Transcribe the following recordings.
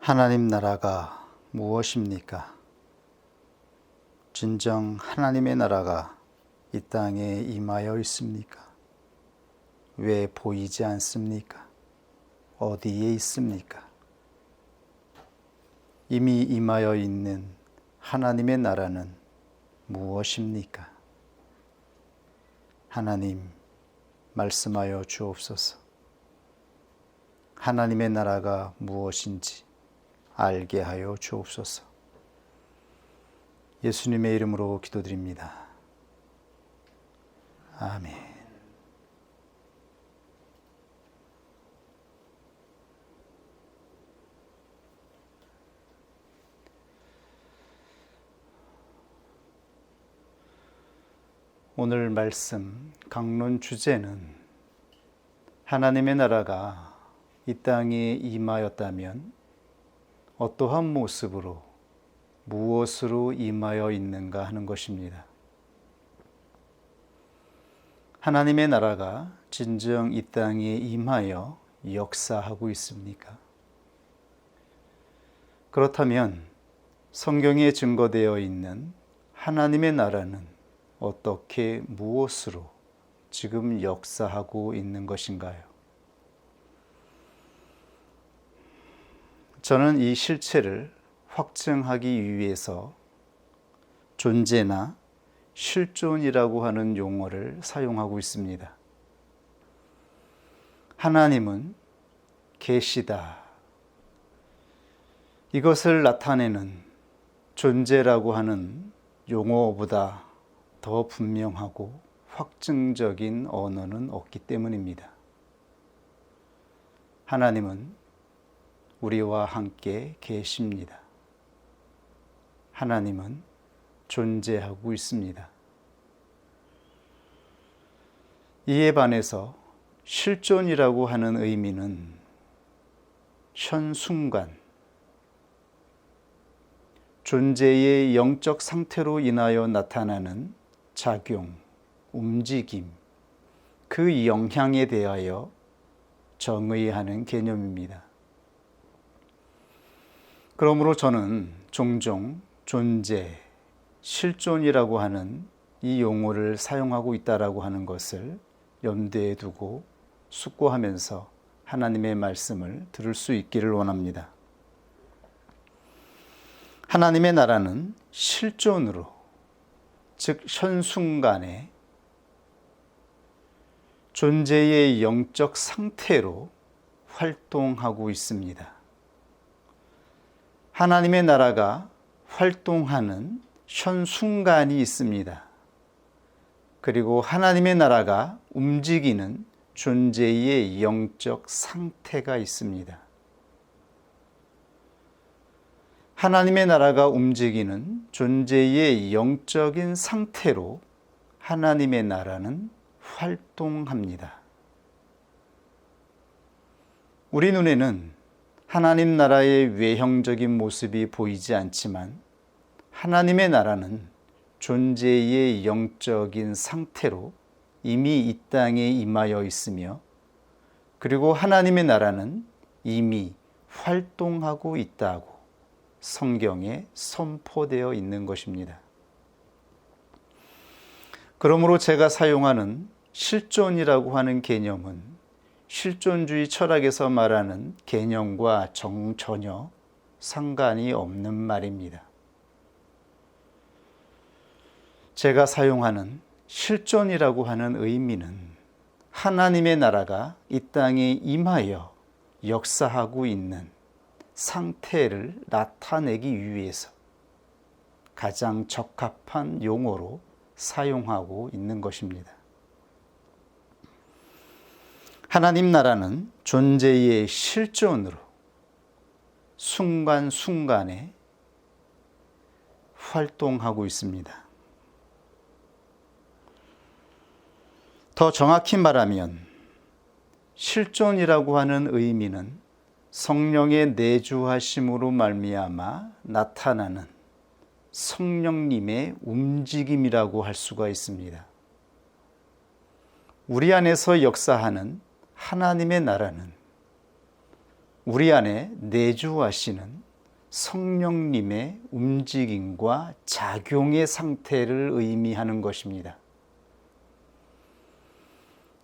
하나님 나라가 무엇입니까? 진정 하나님의 나라가 이 땅에 임하여 있습니까? 왜 보이지 않습니까? 어디에 있습니까? 이미 임하여 있는 하나님의 나라는 무엇입니까? 하나님, 말씀하여 주옵소서. 하나님의 나라가 무엇인지 알게 하여 주옵소서. 예수님의 이름으로 기도드립니다. 아멘. 오늘 말씀 강론 주제는 하나님의 나라가 이 땅에 임하였다면 어떠한 모습으로 무엇으로 임하여 있는가 하는 것입니다. 하나님의 나라가 진정 이 땅에 임하여 역사하고 있습니까? 그렇다면 성경에 증거되어 있는 하나님의 나라는 어떻게 무엇으로 지금 역사하고 있는 것인가요? 저는 이 실체를 확증하기 위해서 존재나 실존이라고 하는 용어를 사용하고 있습니다. 하나님은 계시다. 이것을 나타내는 존재라고 하는 용어보다 더 분명하고 확증적인 언어는 없기 때문입니다. 하나님은 우리와 함께 계십니다. 하나님은 존재하고 있습니다. 이에 반해서 실존이라고 하는 의미는 현순간, 존재의 영적 상태로 인하여 나타나는 작용, 움직임, 그 영향에 대하여 정의하는 개념입니다. 그러므로 저는 종종 존재, 실존이라고 하는 이 용어를 사용하고 있다라고 하는 것을 염두에 두고 숙고하면서 하나님의 말씀을 들을 수 있기를 원합니다. 하나님의 나라는 실존으로, 즉 현순간에 존재의 영적 상태로 활동하고 있습니다. 하나님의 나라가 활동하는 현순간이 있습니다. 그리고 하나님의 나라가 움직이는 존재의 영적 상태가 있습니다. 하나님의 나라가 움직이는 존재의 영적인 상태로 하나님의 나라는 활동합니다. 우리 눈에는 하나님 나라의 외형적인 모습이 보이지 않지만 하나님의 나라는 존재의 영적인 상태로 이미 이 땅에 임하여 있으며, 그리고 하나님의 나라는 이미 활동하고 있다고 성경에 선포되어 있는 것입니다. 그러므로 제가 사용하는 실존이라고 하는 개념은 실존주의 철학에서 말하는 개념과 전혀 상관이 없는 말입니다. 제가 사용하는 실존이라고 하는 의미는 하나님의 나라가 이 땅에 임하여 역사하고 있는 상태를 나타내기 위해서 가장 적합한 용어로 사용하고 있는 것입니다. 하나님 나라는 존재의 실존으로 순간순간에 활동하고 있습니다. 더 정확히 말하면 실존이라고 하는 의미는 성령의 내주하심으로 말미암아 나타나는 성령님의 움직임이라고 할 수가 있습니다. 우리 안에서 역사하는 하나님의 나라는 우리 안에 내주하시는 성령님의 움직임과 작용의 상태를 의미하는 것입니다.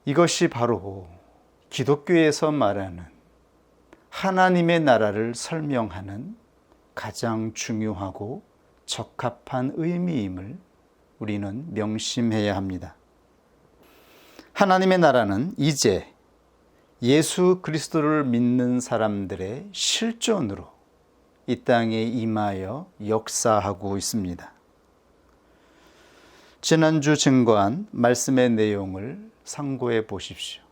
이것이 바로 기독교에서 말하는 하나님의 나라를 설명하는 가장 중요하고 적합한 의미임을 우리는 명심해야 합니다. 하나님의 나라는 이제 예수 그리스도를 믿는 사람들의 실존으로 이 땅에 임하여 역사하고 있습니다. 지난주 증거한 말씀의 내용을 상고해 보십시오.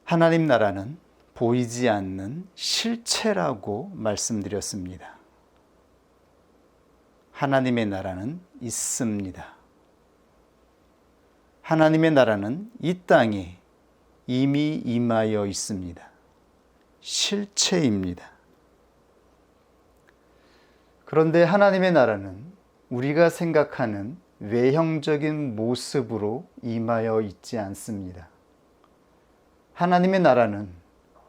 하나님 나라는 보이지 않는 실체라고 말씀드렸습니다. 하나님의 나라는 있습니다. 하나님의 나라는 이 땅에 이미 임하여 있습니다. 실체입니다. 그런데 하나님의 나라는 우리가 생각하는 외형적인 모습으로 임하여 있지 않습니다. 하나님의 나라는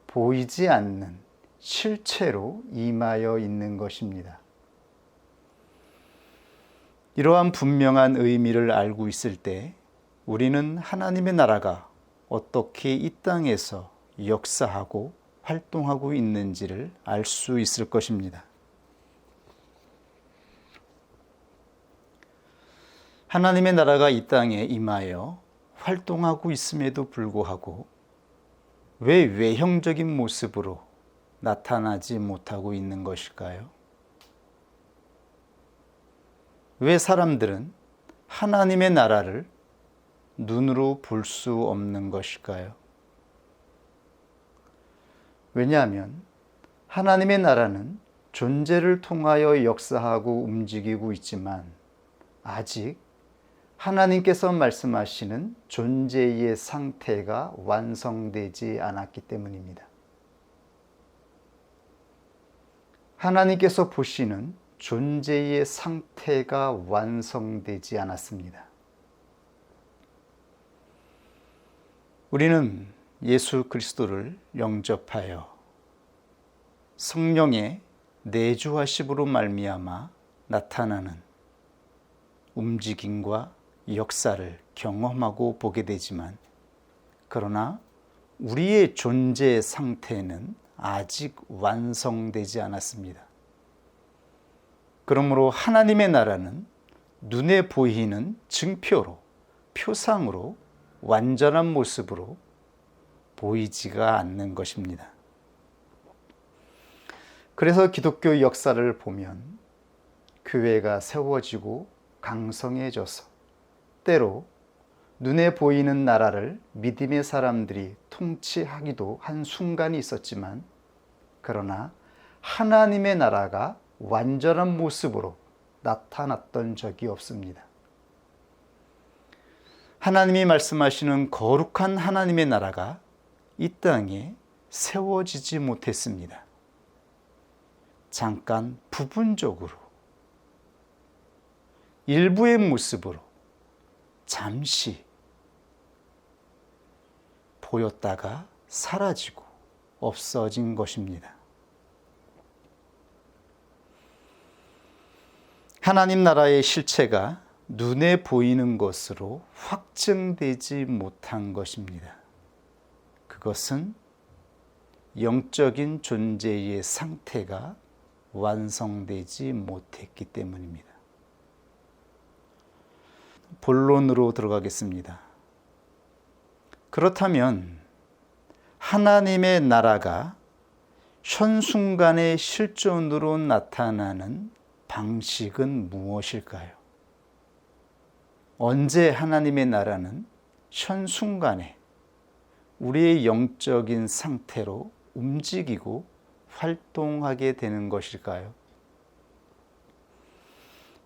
보이지 않는 실체로 임하여 있는 것입니다. 이러한 분명한 의미를 알고 있을 때 우리는 하나님의 나라가 어떻게 이 땅에서 역사하고 활동하고 있는지를 알 수 있을 것입니다. 하나님의 나라가 이 땅에 임하여 활동하고 있음에도 불구하고 왜 외형적인 모습으로 나타나지 못하고 있는 것일까요? 왜 사람들은 하나님의 나라를 눈으로 볼 수 없는 것일까요? 왜냐하면 하나님의 나라는 존재를 통하여 역사하고 움직이고 있지만 아직 하나님께서 말씀하시는 존재의 상태가 완성되지 않았기 때문입니다. 하나님께서 보시는 존재의 상태가 완성되지 않았습니다. 우리는 예수 그리스도를 영접하여 성령의 내주하심으로 말미암아 나타나는 움직임과 역사를 경험하고 보게 되지만 그러나 우리의 존재 상태는 아직 완성되지 않았습니다. 그러므로 하나님의 나라는 눈에 보이는 증표로, 표상으로 완전한 모습으로 보이지가 않는 것입니다. 그래서 기독교 역사를 보면 교회가 세워지고 강성해져서 때로 눈에 보이는 나라를 믿음의 사람들이 통치하기도 한 순간이 있었지만 그러나 하나님의 나라가 완전한 모습으로 나타났던 적이 없습니다. 하나님이 말씀하시는 거룩한 하나님의 나라가 이 땅에 세워지지 못했습니다. 잠깐 부분적으로 일부의 모습으로 잠시 보였다가 사라지고 없어진 것입니다. 하나님 나라의 실체가 눈에 보이는 것으로 확증되지 못한 것입니다. 그것은 영적인 존재의 상태가 완성되지 못했기 때문입니다. 본론으로 들어가겠습니다. 그렇다면 하나님의 나라가 현순간의 실존으로 나타나는 방식은 무엇일까요? 언제 하나님의 나라는 현순간에 우리의 영적인 상태로 움직이고 활동하게 되는 것일까요?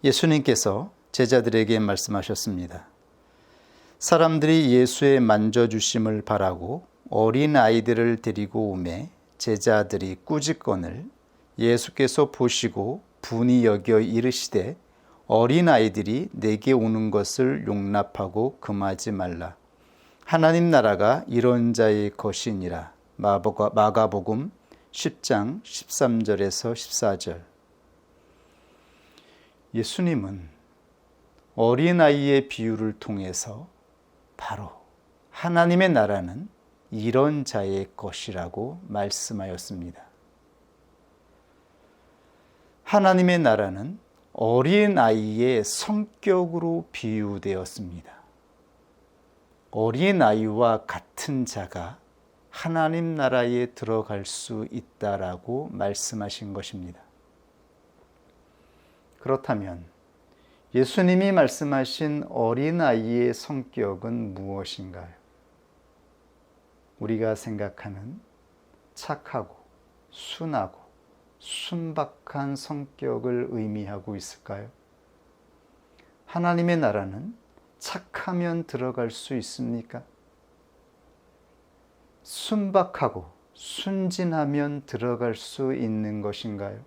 예수님께서 제자들에게 말씀하셨습니다. 사람들이 예수의 만져주심을 바라고 어린 아이들을 데리고 오매 제자들이 꾸짖거늘 예수께서 보시고 분이 여겨 이르시되 어린 아이들이 내게 오는 것을 용납하고 금하지 말라. 하나님 나라가 이런 자의 것이니라. 마가복음 10장 13절에서 14절. 예수님은 어린아이의 비유를 통해서 바로 하나님의 나라는 이런 자의 것이라고 말씀하였습니다. 하나님의 나라는 어린아이의 성격으로 비유되었습니다. 어린아이와 같은 자가 하나님 나라에 들어갈 수 있다라고 말씀하신 것입니다. 그렇다면 예수님이 말씀하신 어린아이의 성격은 무엇인가요? 우리가 생각하는 착하고 순하고 순박한 성격을 의미하고 있을까요? 하나님의 나라는 착하면 들어갈 수 있습니까? 순박하고 순진하면 들어갈 수 있는 것인가요?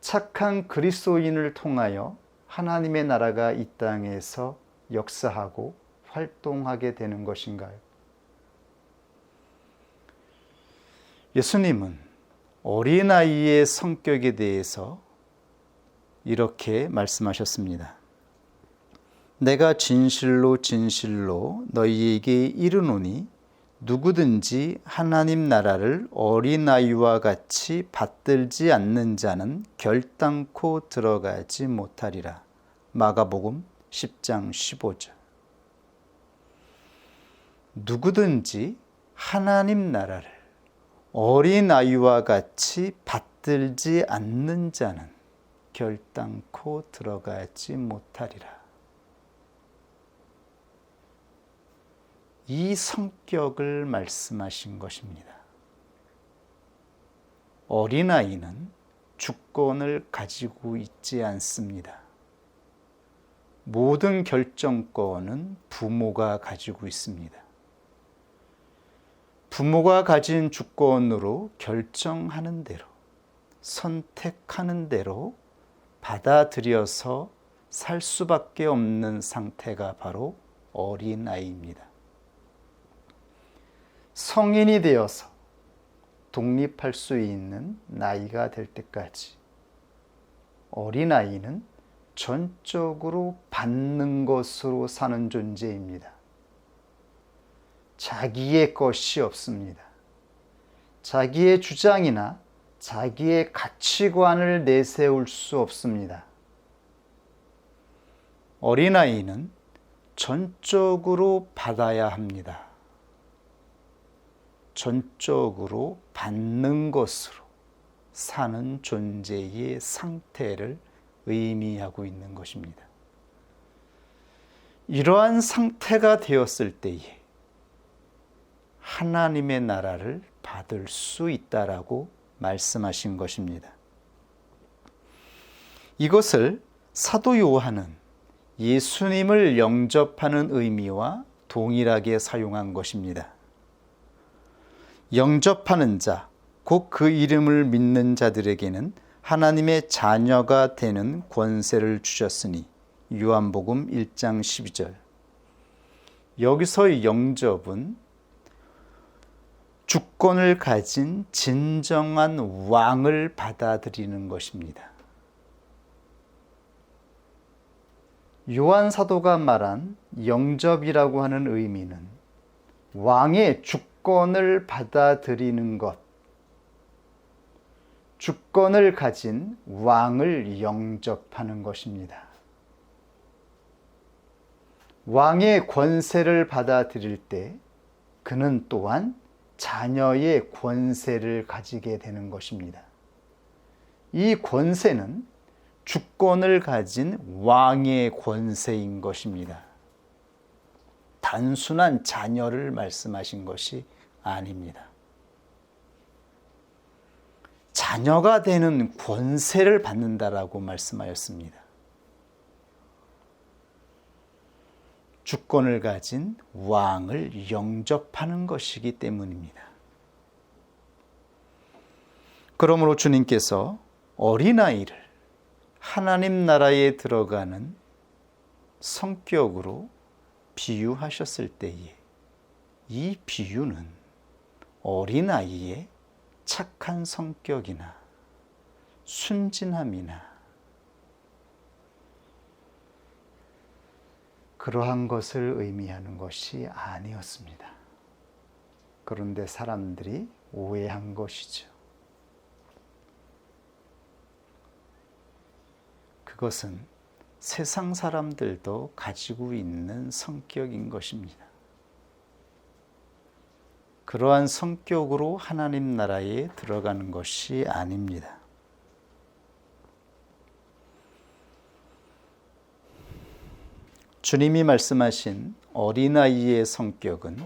착한 그리스도인을 통하여 하나님의 나라가 이 땅에서 역사하고 활동하게 되는 것인가요? 예수님은 어린아이의 성격에 대해서 이렇게 말씀하셨습니다. 내가 진실로 진실로 너희에게 이르노니 누구든지 하나님 나라를 어린아이와 같이 받들지 않는 자는 결단코 들어가지 못하리라. 마가복음 10장 15절. 누구든지 하나님 나라를 어린아이와 같이 받들지 않는 자는 결단코 들어가지 못하리라. 이 성격을 말씀하신 것입니다. 어린아이는 주권을 가지고 있지 않습니다. 모든 결정권은 부모가 가지고 있습니다. 부모가 가진 주권으로 결정하는 대로, 선택하는 대로 받아들여서 살 수밖에 없는 상태가 바로 어린아이입니다. 성인이 되어서 독립할 수 있는 나이가 될 때까지 어린아이는 전적으로 받는 것으로 사는 존재입니다. 자기의 것이 없습니다. 자기의 주장이나 자기의 가치관을 내세울 수 없습니다. 어린아이는 전적으로 받아야 합니다. 전적으로 받는 것으로 사는 존재의 상태를 의미하고 있는 것입니다. 이러한 상태가 되었을 때에 하나님의 나라를 받을 수 있다라고 말씀하신 것입니다. 이것을 사도 요한은 예수님을 영접하는 의미와 동일하게 사용한 것입니다. 영접하는 자, 곧 그 이름을 믿는 자들에게는 하나님의 자녀가 되는 권세를 주셨으니 요한복음 1장 12절. 여기서 영접은 주권을 가진 진정한 왕을 받아들이는 것입니다. 요한 사도가 말한 영접이라고 하는 의미는 왕의 주권을 받아들이는 것, 주권을 가진 왕을 영접하는 것입니다. 왕의 권세를 받아들일 때 그는 또한 자녀의 권세를 가지게 되는 것입니다. 이 권세는 주권을 가진 왕의 권세인 것입니다. 단순한 자녀를 말씀하신 것이 아닙니다. 자녀가 되는 권세를 받는다라고 말씀하였습니다. 주권을 가진 왕을 영접하는 것이기 때문입니다. 그러므로 주님께서 어린아이를 하나님 나라에 들어가는 성격으로 비유하셨을 때에 이 비유는 어린아이의 착한 성격이나 순진함이나 그러한 것을 의미하는 것이 아니었습니다. 그런데 사람들이 오해한 것이죠. 그것은 세상 사람들도 가지고 있는 성격인 것입니다. 그러한 성격으로 하나님 나라에 들어가는 것이 아닙니다. 주님이 말씀하신 어린아이의 성격은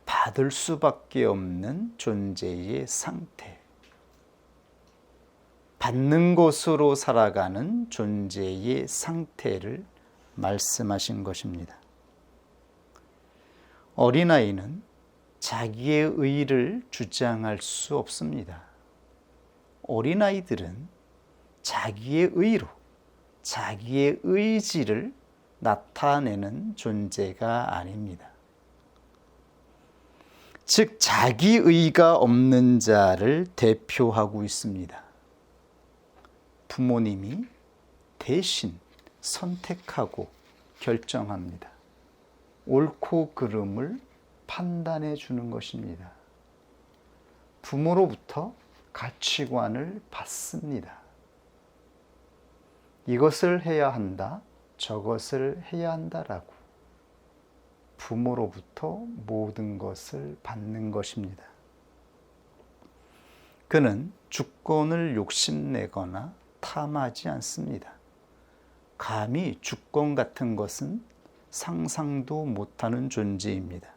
받을 수밖에 없는 존재의 상태, 받는 것으로 살아가는 존재의 상태를 말씀하신 것입니다. 어린아이는 자기의 의를 주장할 수 없습니다. 어린아이들은 자기의 의로, 자기의 의지를 나타내는 존재가 아닙니다. 즉, 자기의가 없는 자를 대표하고 있습니다. 부모님이 대신 선택하고 결정합니다. 옳고 그름을 판단해 주는 것입니다. 부모로부터 가치관을 받습니다. 이것을 해야 한다, 저것을 해야 한다라고 부모로부터 모든 것을 받는 것입니다. 그는 주권을 욕심내거나 탐하지 않습니다. 감히 주권 같은 것은 상상도 못하는 존재입니다.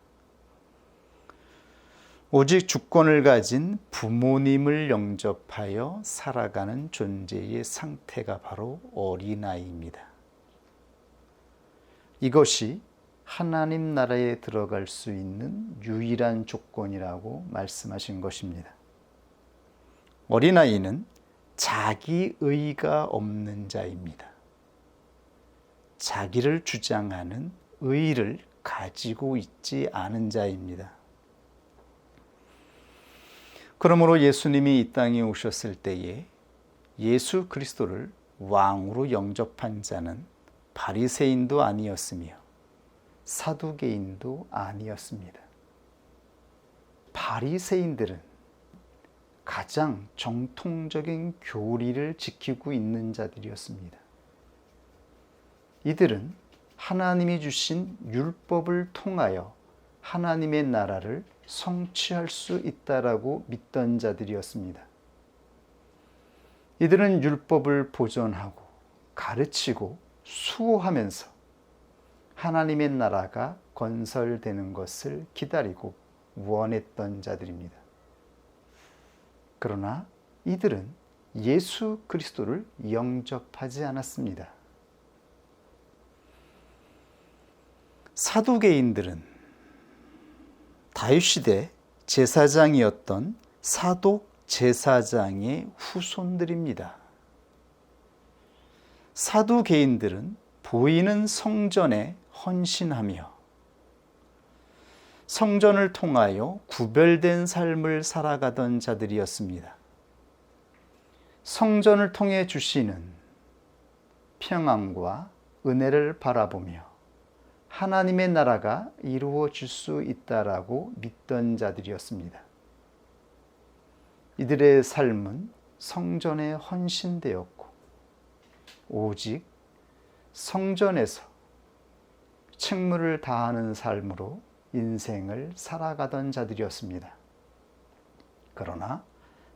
오직 주권을 가진 부모님을 영접하여 살아가는 존재의 상태가 바로 어린아이입니다. 이것이 하나님 나라에 들어갈 수 있는 유일한 조건이라고 말씀하신 것입니다. 어린아이는 자기의가 없는 자입니다. 자기를 주장하는 의를 가지고 있지 않은 자입니다. 그러므로 예수님이 이 땅에 오셨을 때에 예수 그리스도를 왕으로 영접한 자는 바리새인도 아니었으며 사두개인도 아니었습니다. 바리새인들은 가장 정통적인 교리를 지키고 있는 자들이었습니다. 이들은 하나님이 주신 율법을 통하여 하나님의 나라를 성취할 수 있다라고 믿던 자들이었습니다. 이들은 율법을 보존하고 가르치고 수호하면서 하나님의 나라가 건설되는 것을 기다리고 원했던 자들입니다. 그러나 이들은 예수 그리스도를 영접하지 않았습니다. 사두개인들은 다윗 시대 제사장이었던 사독 제사장의 후손들입니다. 사두개인들은 보이는 성전에 헌신하며 성전을 통하여 구별된 삶을 살아가던 자들이었습니다. 성전을 통해 주시는 평안과 은혜를 바라보며 하나님의 나라가 이루어질 수 있다라고 믿던 자들이었습니다. 이들의 삶은 성전에 헌신되었고 오직 성전에서 책무를 다하는 삶으로 인생을 살아가던 자들이었습니다. 그러나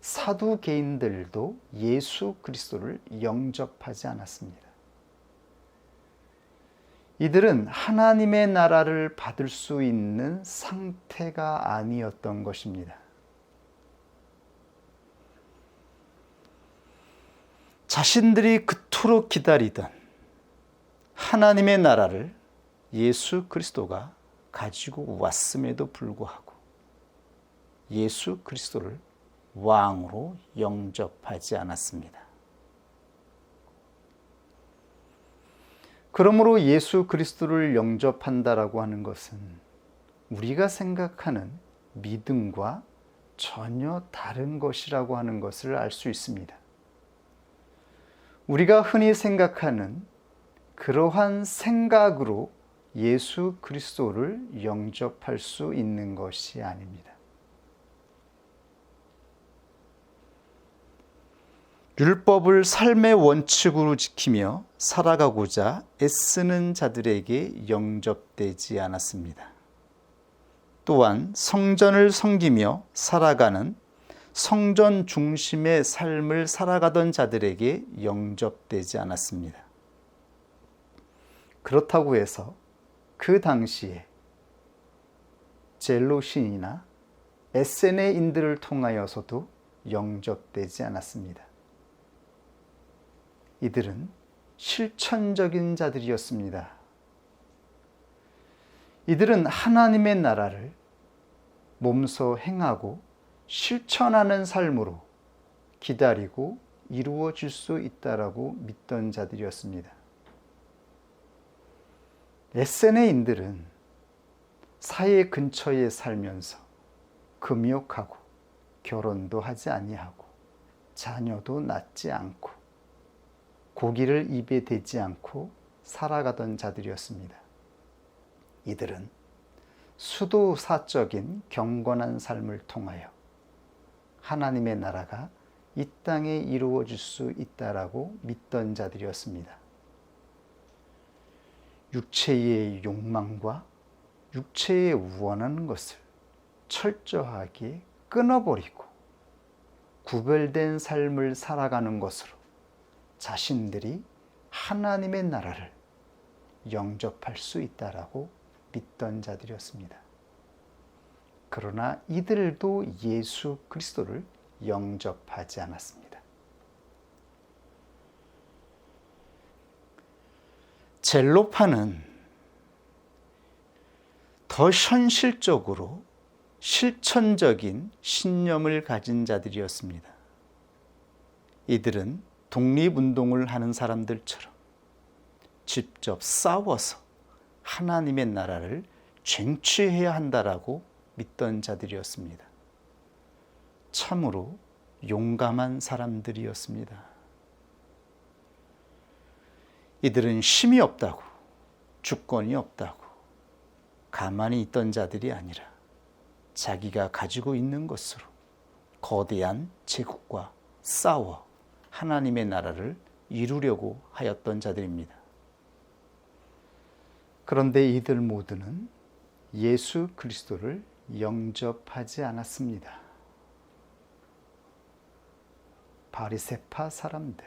사두개인들도 예수 그리스도를 영접하지 않았습니다. 이들은 하나님의 나라를 받을 수 있는 상태가 아니었던 것입니다. 자신들이 그토록 기다리던 하나님의 나라를 예수 그리스도가 가지고 왔음에도 불구하고 예수 그리스도를 왕으로 영접하지 않았습니다. 그러므로 예수 그리스도를 영접한다라고 하는 것은 우리가 생각하는 믿음과 전혀 다른 것이라고 하는 것을 알 수 있습니다. 우리가 흔히 생각하는 그러한 생각으로 예수 그리스도를 영접할 수 있는 것이 아닙니다. 율법을 삶의 원칙으로 지키며 살아가고자 애쓰는 자들에게 영접되지 않았습니다. 또한 성전을 섬기며 살아가는 성전 중심의 삶을 살아가던 자들에게 영접되지 않았습니다. 그렇다고 해서 그 당시에 젤로신이나 에세네인들을 통하여서도 영접되지 않았습니다. 이들은 실천적인 자들이었습니다. 이들은 하나님의 나라를 몸소 행하고 실천하는 삶으로 기다리고 이루어질 수 있다라고 믿던 자들이었습니다. 에세네인들은 사회 근처에 살면서 금욕하고 결혼도 하지 아니하고 자녀도 낳지 않고 고기를 입에 대지 않고 살아가던 자들이었습니다. 이들은 수도사적인 경건한 삶을 통하여 하나님의 나라가 이 땅에 이루어질 수 있다라고 믿던 자들이었습니다. 육체의 욕망과 육체에 원하는 것을 철저하게 끊어버리고 구별된 삶을 살아가는 것으로 자신들이 하나님의 나라를 영접할 수 있다라고 믿던 자들이었습니다. 그러나 이들도 예수 그리스도를 영접하지 않았습니다. 젤로파는 더 현실적으로 실천적인 신념을 가진 자들이었습니다. 이들은 독립운동을 하는 사람들처럼 직접 싸워서 하나님의 나라를 쟁취해야 한다라고 믿던 자들이었습니다. 참으로 용감한 사람들이었습니다. 이들은 힘이 없다고, 주권이 없다고 가만히 있던 자들이 아니라 자기가 가지고 있는 것으로 거대한 제국과 싸워 하나님의 나라를 이루려고 하였던 자들입니다. 그런데 이들 모두는 예수 그리스도를 영접하지 않았습니다. 바리새파 사람들,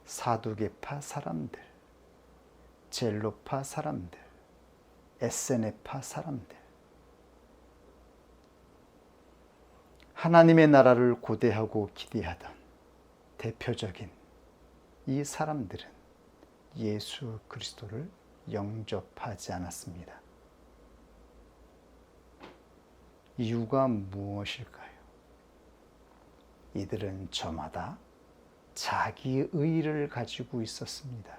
사두개파 사람들, 젤로파 사람들, 에세네파 사람들, 하나님의 나라를 고대하고 기대하던 대표적인 이 사람들은 예수 그리스도를 영접하지 않았습니다. 이유가 무엇일까요? 이들은 저마다 자기 의를 가지고 있었습니다.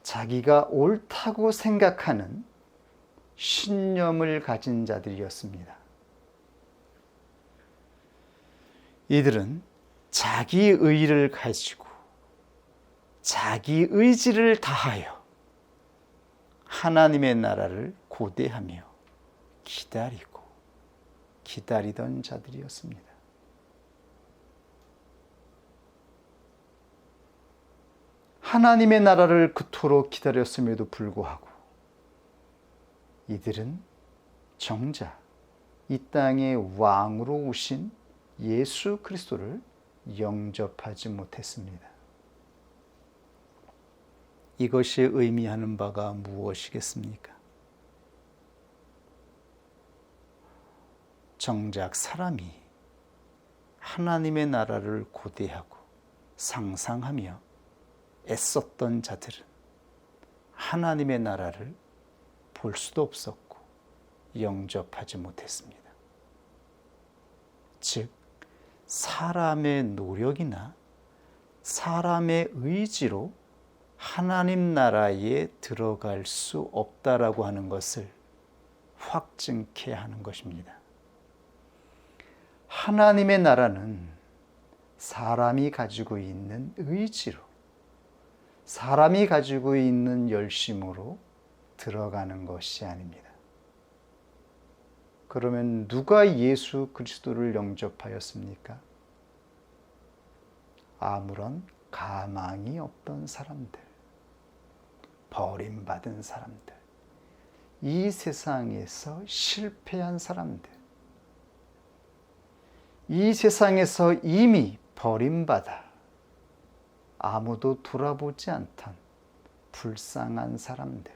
자기가 옳다고 생각하는 신념을 가진 자들이었습니다. 이들은 자기 의를 가지고 자기 의지를 다하여 하나님의 나라를 고대하며 기다리던 자들이었습니다. 하나님의 나라를 그토록 기다렸음에도 불구하고 이들은 정작 이 땅의 왕으로 오신 예수 그리스도를 영접하지 못했습니다. 이것이 의미하는 바가 무엇이겠습니까? 정작 사람이 하나님의 나라를 고대하고 상상하며 애썼던 자들은 하나님의 나라를 볼 수도 없었고 영접하지 못했습니다. 즉, 사람의 노력이나 사람의 의지로 하나님 나라에 들어갈 수 없다라고 하는 것을 확증케 하는 것입니다. 하나님의 나라는 사람이 가지고 있는 의지로, 사람이 가지고 있는 열심으로 들어가는 것이 아닙니다. 그러면 누가 예수 그리스도를 영접하였습니까? 아무런 가망이 없던 사람들, 버림받은 사람들, 이 세상에서 실패한 사람들, 이 세상에서 이미 버림받아 아무도 돌아보지 않던 불쌍한 사람들,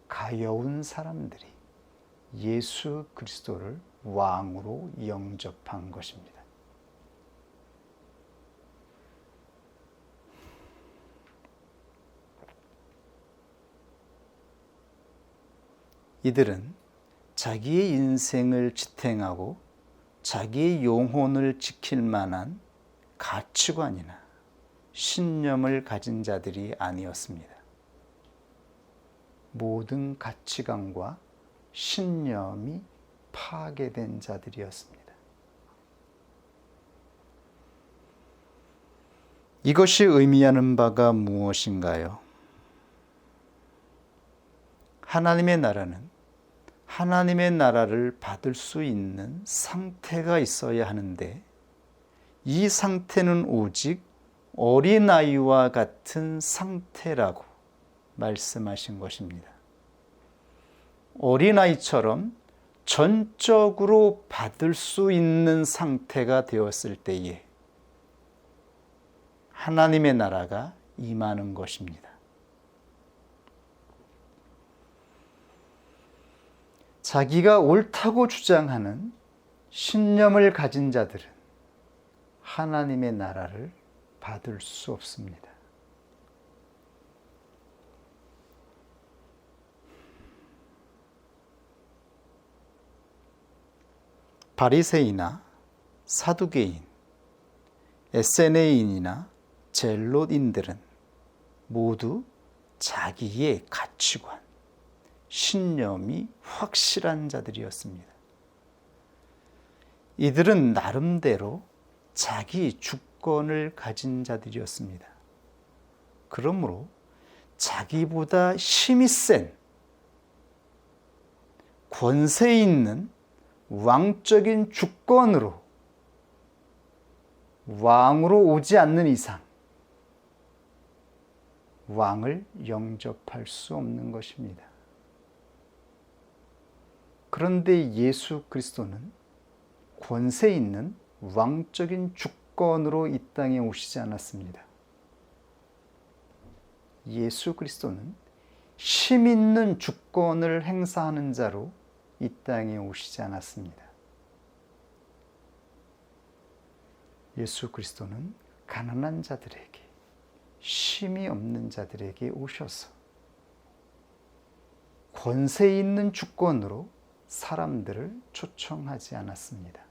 가여운 사람들이 예수 그리스도를 왕으로 영접한 것입니다. 이들은 자기의 인생을 지탱하고 자기의 영혼을 지킬 만한 가치관이나 신념을 가진 자들이 아니었습니다. 모든 가치관과 신념이 파괴된 자들이었습니다. 이것이 의미하는 바가 무엇인가요? 하나님의 나라는 하나님의 나라를 받을 수 있는 상태가 있어야 하는데, 이 상태는 오직 어린아이와 같은 상태라고 말씀하신 것입니다. 어린아이처럼 전적으로 받을 수 있는 상태가 되었을 때에 하나님의 나라가 임하는 것입니다. 자기가 옳다고 주장하는 신념을 가진 자들은 하나님의 나라를 받을 수 없습니다. 바리새인이나 사두개인, 에세네인이나 젤롯인들은 모두 자기의 가치관, 신념이 확실한 자들이었습니다. 이들은 나름대로 자기 주권을 가진 자들이었습니다. 그러므로 자기보다 힘이 센, 권세 있는 왕적인 주권으로 왕으로 오지 않는 이상 왕을 영접할 수 없는 것입니다. 그런데 예수 그리스도는 권세 있는 왕적인 주권으로 이 땅에 오시지 않았습니다. 예수 그리스도는 힘 있는 주권을 행사하는 자로 이 땅에 오시지 않았습니다. 예수 그리스도는 가난한 자들에게, 힘이 없는 자들에게 오셔서 권세 있는 주권으로 사람들을 초청하지 않았습니다.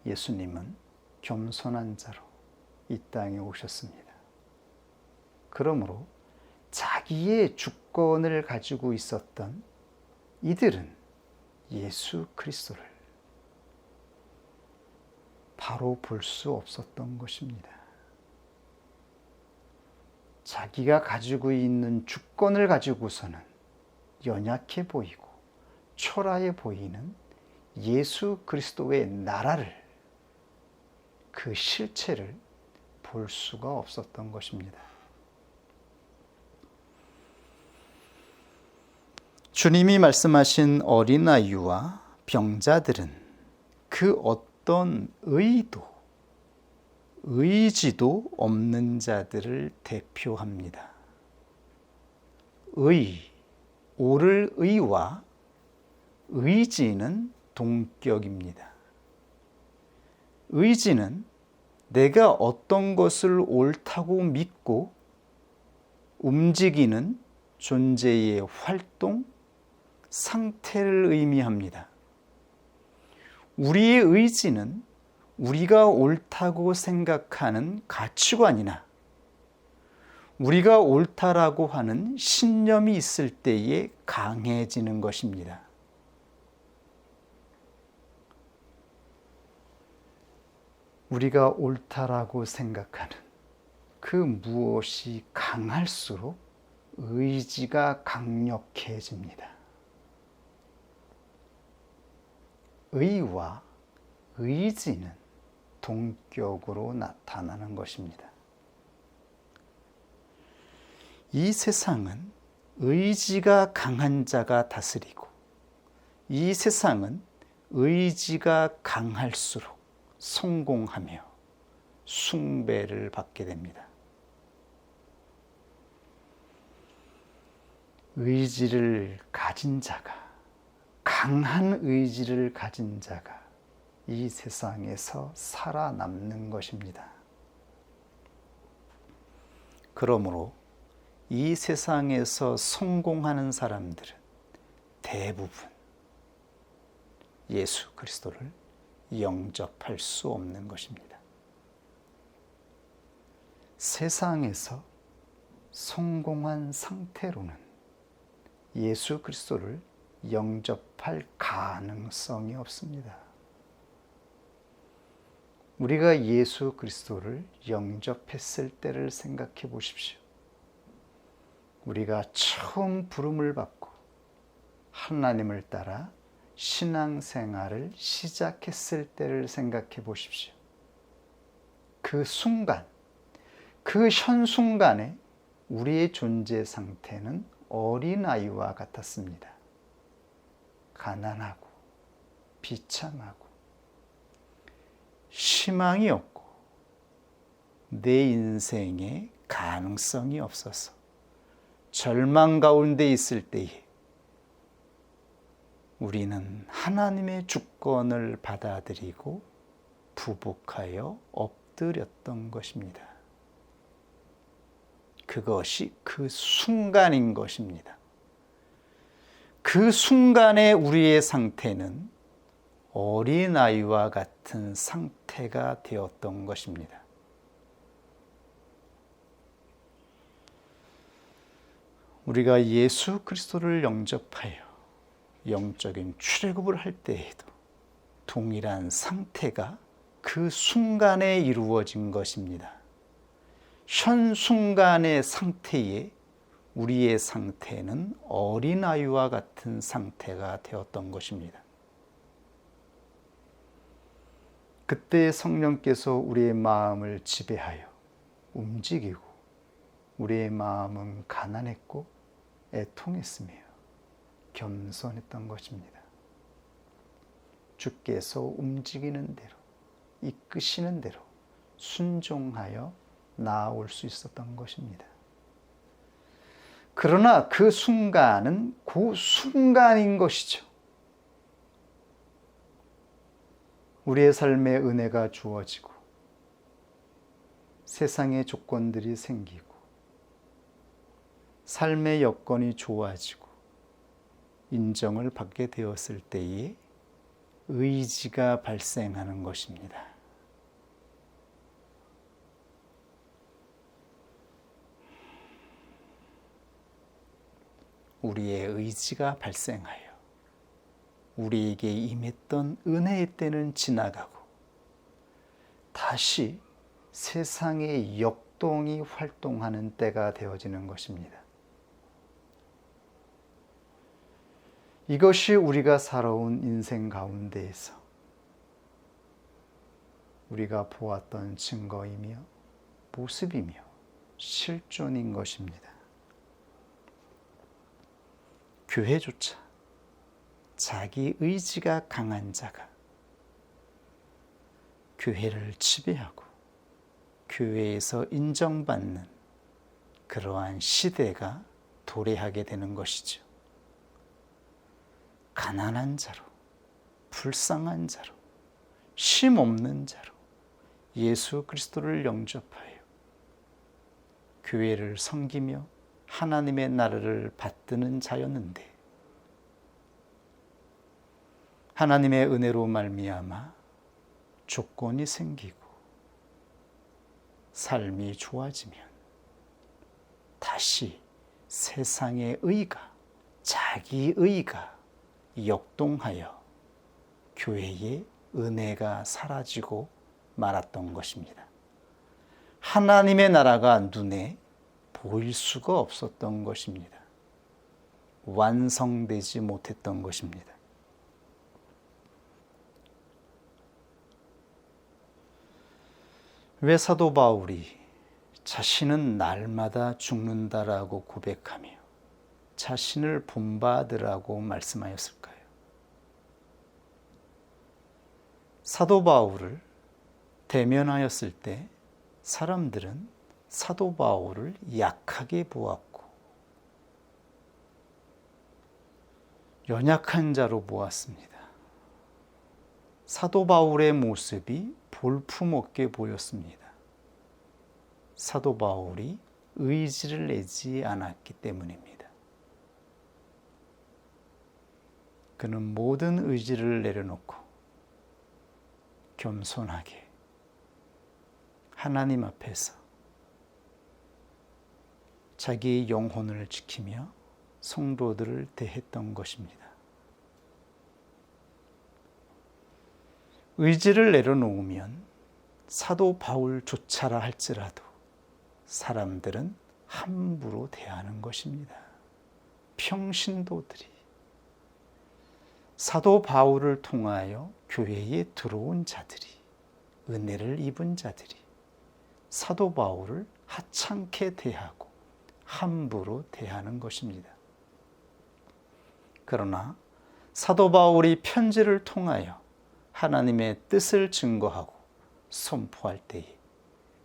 예수님은 겸손한 자로 이 땅에 오셨습니다. 그러므로 자기의 주권을 가지고 있었던 이들은 예수 그리스도를 바로 볼 수 없었던 것입니다. 자기가 가지고 있는 주권을 가지고서는 연약해 보이고 초라해 보이는 예수 그리스도의 나라를, 그 실체를 볼 수가 없었던 것입니다. 주님이 말씀하신 어린아이와 병자들은 그 어떤 의지도 없는 자들을 대표합니다. 옳을 의와 의지는 동격입니다. 의지는 내가 어떤 것을 옳다고 믿고 움직이는 존재의 활동, 상태를 의미합니다. 우리의 의지는 우리가 옳다고 생각하는 가치관이나 우리가 옳다라고 하는 신념이 있을 때에 강해지는 것입니다. 우리가 옳다라고 생각하는 그 무엇이 강할수록 의지가 강력해집니다. 의와 의지는 동격으로 나타나는 것입니다. 이 세상은 의지가 강한 자가 다스리고 이 세상은 의지가 강할수록 성공하며 숭배를 받게 됩니다. 의지를 가진 자가, 강한 의지를 가진 자가 이 세상에서 살아남는 것입니다. 그러므로 이 세상에서 성공하는 사람들은 대부분 예수 그리스도를 영접할 수 없는 것입니다. 세상에서 성공한 상태로는 예수 그리스도를 영접할 가능성이 없습니다. 우리가 예수 그리스도를 영접했을 때를 생각해 보십시오. 우리가 처음 부름을 받고 하나님을 따라 신앙생활을 시작했을 때를 생각해 보십시오. 그 순간, 그 현순간에 우리의 존재 상태는 어린아이와 같았습니다. 가난하고 비참하고 희망이 없고 내 인생에 가능성이 없어서 절망 가운데 있을 때에 우리는 하나님의 주권을 받아들이고 부복하여 엎드렸던 것입니다. 그것이 그 순간인 것입니다. 그 순간에 우리의 상태는 어린아이와 같은 상태가 되었던 것입니다. 우리가 예수 그리스도를 영접하여 영적인 출애굽을 할 때에도 동일한 상태가 그 순간에 이루어진 것입니다. 현 순간의 상태에 우리의 상태는 어린아이와 같은 상태가 되었던 것입니다. 그때 성령께서 우리의 마음을 지배하여 움직이고 우리의 마음은 가난했고 애통했으며 겸손했던 것입니다. 주께서 움직이는 대로 이끄시는 대로 순종하여 나아올 수 있었던 것입니다. 그러나 그 순간은 그 순간인 것이죠. 우리의 삶에 은혜가 주어지고 세상의 조건들이 생기고 삶의 여건이 좋아지고 인정을 받게 되었을 때에 의지가 발생하는 것입니다. 우리의 의지가 발생하여 우리에게 임했던 은혜의 때는 지나가고 다시 세상의 역동이 활동하는 때가 되어지는 것입니다. 이것이 우리가 살아온 인생 가운데에서 우리가 보았던 증거이며 모습이며 실존인 것입니다. 교회조차 자기 의지가 강한 자가 교회를 지배하고 교회에서 인정받는 그러한 시대가 도래하게 되는 것이죠. 가난한 자로, 불쌍한 자로, 쉼없는 자로 예수 그리스도를 영접하여 교회를 섬기며 하나님의 나라를 받드는 자였는데 하나님의 은혜로 말미암아 조건이 생기고 삶이 좋아지면 다시 세상의 의가, 자기 의가 역동하여 교회의 은혜가 사라지고 말았던 것입니다. 하나님의 나라가 눈에 보일 수가 없었던 것입니다. 완성되지 못했던 것입니다. 왜 사도 바울이 자신은 날마다 죽는다라고 고백하며 자신을 본받으라고 말씀하였을까요? 사도 바울을 대면하였을 때 사람들은 사도 바울을 약하게 보았고 연약한 자로 보았습니다. 사도 바울의 모습이 볼품없게 보였습니다. 사도 바울이 의지를 내지 않았기 때문입니다. 그는 모든 의지를 내려놓고 겸손하게 하나님 앞에서 자기의 영혼을 지키며 성도들을 대했던 것입니다. 의지를 내려놓으면 사도 바울조차라 할지라도 사람들은 함부로 대하는 것입니다. 평신도들이 사도 바울을 통하여 교회에 들어온 자들이, 은혜를 입은 자들이 사도 바울을 하찮게 대하고 함부로 대하는 것입니다. 그러나 사도 바울이 편지를 통하여 하나님의 뜻을 증거하고 선포할 때에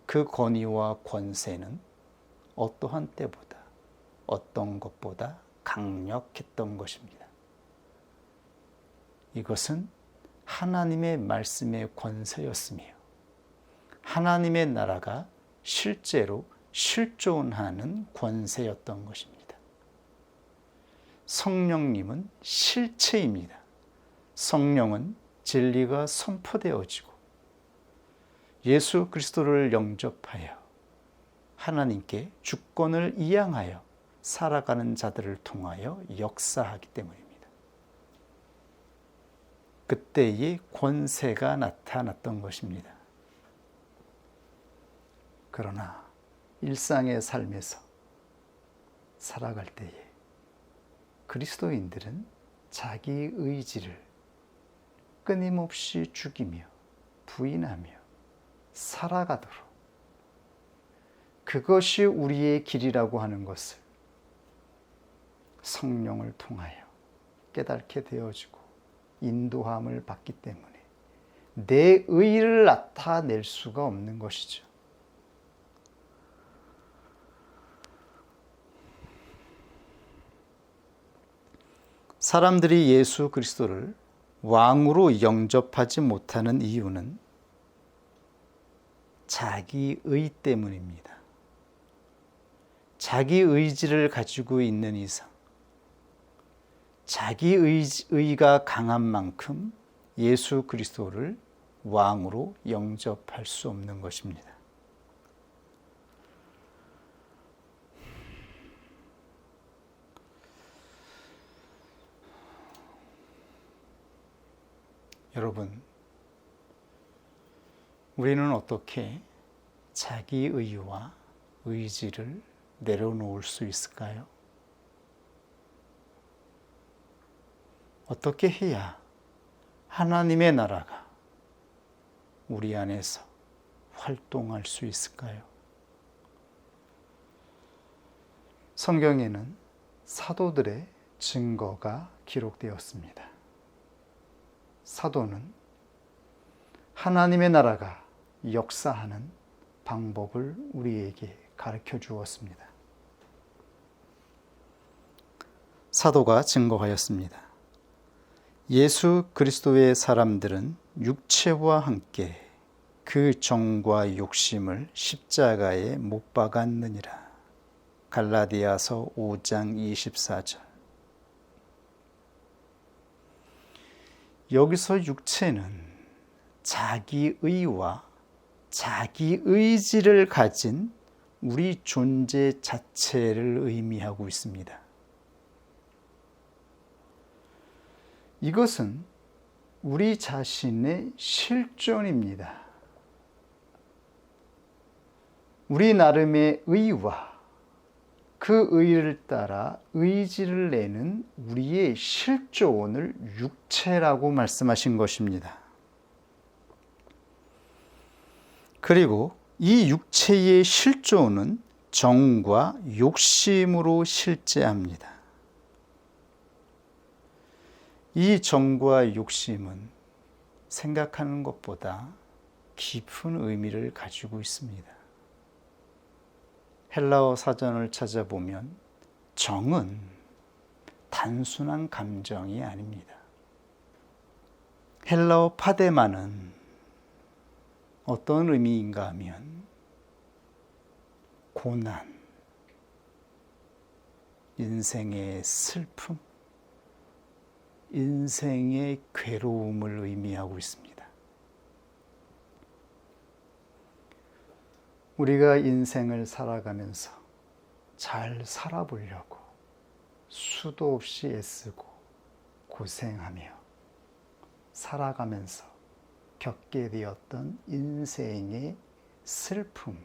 그 권위와 권세는 어떠한 때보다 어떤 것보다 강력했던 것입니다. 이것은 하나님의 말씀의 권세였으며 하나님의 나라가 실제로 실존하는 권세였던 것입니다. 성령님은 실체입니다. 성령은 진리가 선포되어지고 예수 그리스도를 영접하여 하나님께 주권을 이양하여 살아가는 자들을 통하여 역사하기 때문입니다. 그때의 권세가 나타났던 것입니다. 그러나 일상의 삶에서 살아갈 때에 그리스도인들은 자기 의지를 끊임없이 죽이며 부인하며 살아가도록 그것이 우리의 길이라고 하는 것을 성령을 통하여 깨닫게 되어지고 인도함을 받기 때문에 내 의를 나타낼 수가 없는 것이죠. 사람들이 예수 그리스도를 왕으로 영접하지 못하는 이유는 자기의 때문입니다. 자기 의지를 가지고 있는 이상 자기 의가 강한 만큼 예수 그리스도를 왕으로 영접할 수 없는 것입니다. 여러분, 우리는 어떻게 자기 의와 의지를 내려놓을 수 있을까요? 어떻게 해야 하나님의 나라가 우리 안에서 활동할 수 있을까요? 성경에는 사도들의 증거가 기록되었습니다. 사도는 하나님의 나라가 역사하는 방법을 우리에게 가르쳐 주었습니다. 사도가 증거하였습니다. 예수 그리스도의 사람들은 육체와 함께 그 정과 욕심을 십자가에 못 박았느니라. 갈라디아서 5장 24절. 여기서 육체는 자기의와 자기의지를 가진 우리 존재 자체를 의미하고 있습니다. 이것은 우리 자신의 실존입니다. 우리 나름의 의와 그 의를 따라 의지를 내는 우리의 실존을 육체라고 말씀하신 것입니다. 그리고 이 육체의 실존은 정과 욕심으로 실제합니다. 이 정과 욕심은 생각하는 것보다 깊은 의미를 가지고 있습니다. 헬라어 사전을 찾아보면 정은 단순한 감정이 아닙니다. 헬라어 파데마는 어떤 의미인가 하면 고난, 인생의 슬픔, 인생의 괴로움을 의미하고 있습니다. 우리가 인생을 살아가면서 잘 살아보려고 수도 없이 애쓰고 고생하며 살아가면서 겪게 되었던 인생의 슬픔,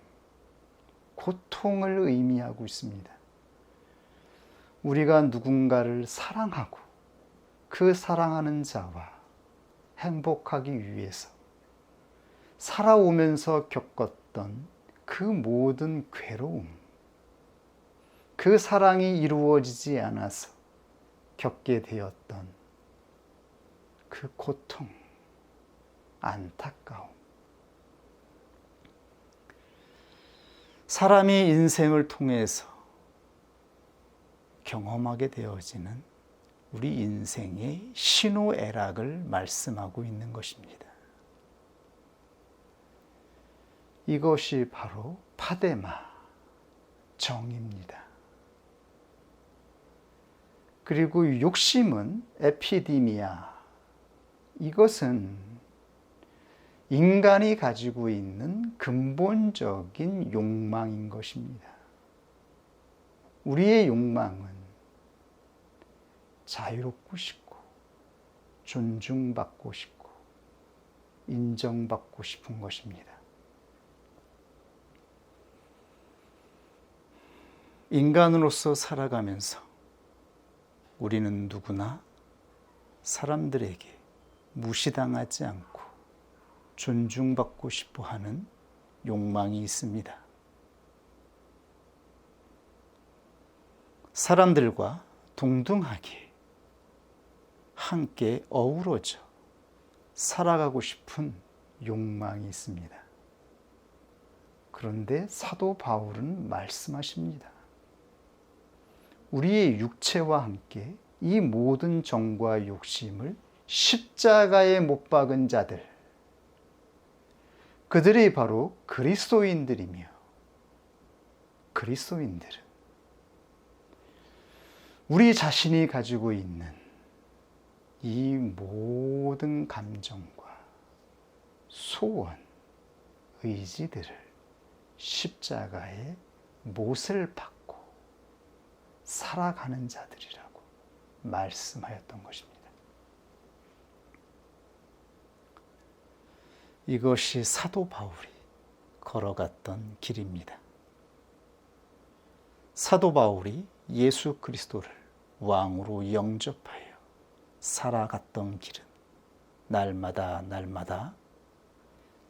고통을 의미하고 있습니다. 우리가 누군가를 사랑하고 그 사랑하는 자와 행복하기 위해서 살아오면서 겪었던 그 모든 괴로움, 그 사랑이 이루어지지 않아서 겪게 되었던 그 고통, 안타까움. 사람이 인생을 통해서 경험하게 되어지는 우리 인생의 희노애락을 말씀하고 있는 것입니다. 이것이 바로 파데마, 정입니다. 그리고 욕심은 에피디미아, 이것은 인간이 가지고 있는 근본적인 욕망인 것입니다. 우리의 욕망은 자유롭고 싶고 존중받고 싶고 인정받고 싶은 것입니다. 인간으로서 살아가면서 우리는 누구나 사람들에게 무시당하지 않고 존중받고 싶어 하는 욕망이 있습니다. 사람들과 동등하게 함께 어우러져 살아가고 싶은 욕망이 있습니다. 그런데 사도 바울은 말씀하십니다. 우리의 육체와 함께 이 모든 정과 욕심을 십자가에 못 박은 자들, 그들이 바로 그리스도인들이며, 그리스도인들은 우리 자신이 가지고 있는 이 모든 감정과 소원, 의지들을 십자가에 못을 박고 살아가는 자들이라고 말씀하였던 것입니다. 이것이 사도 바울이 걸어갔던 길입니다. 사도 바울이 예수 그리스도를 왕으로 영접하여 살아갔던 길은 날마다 날마다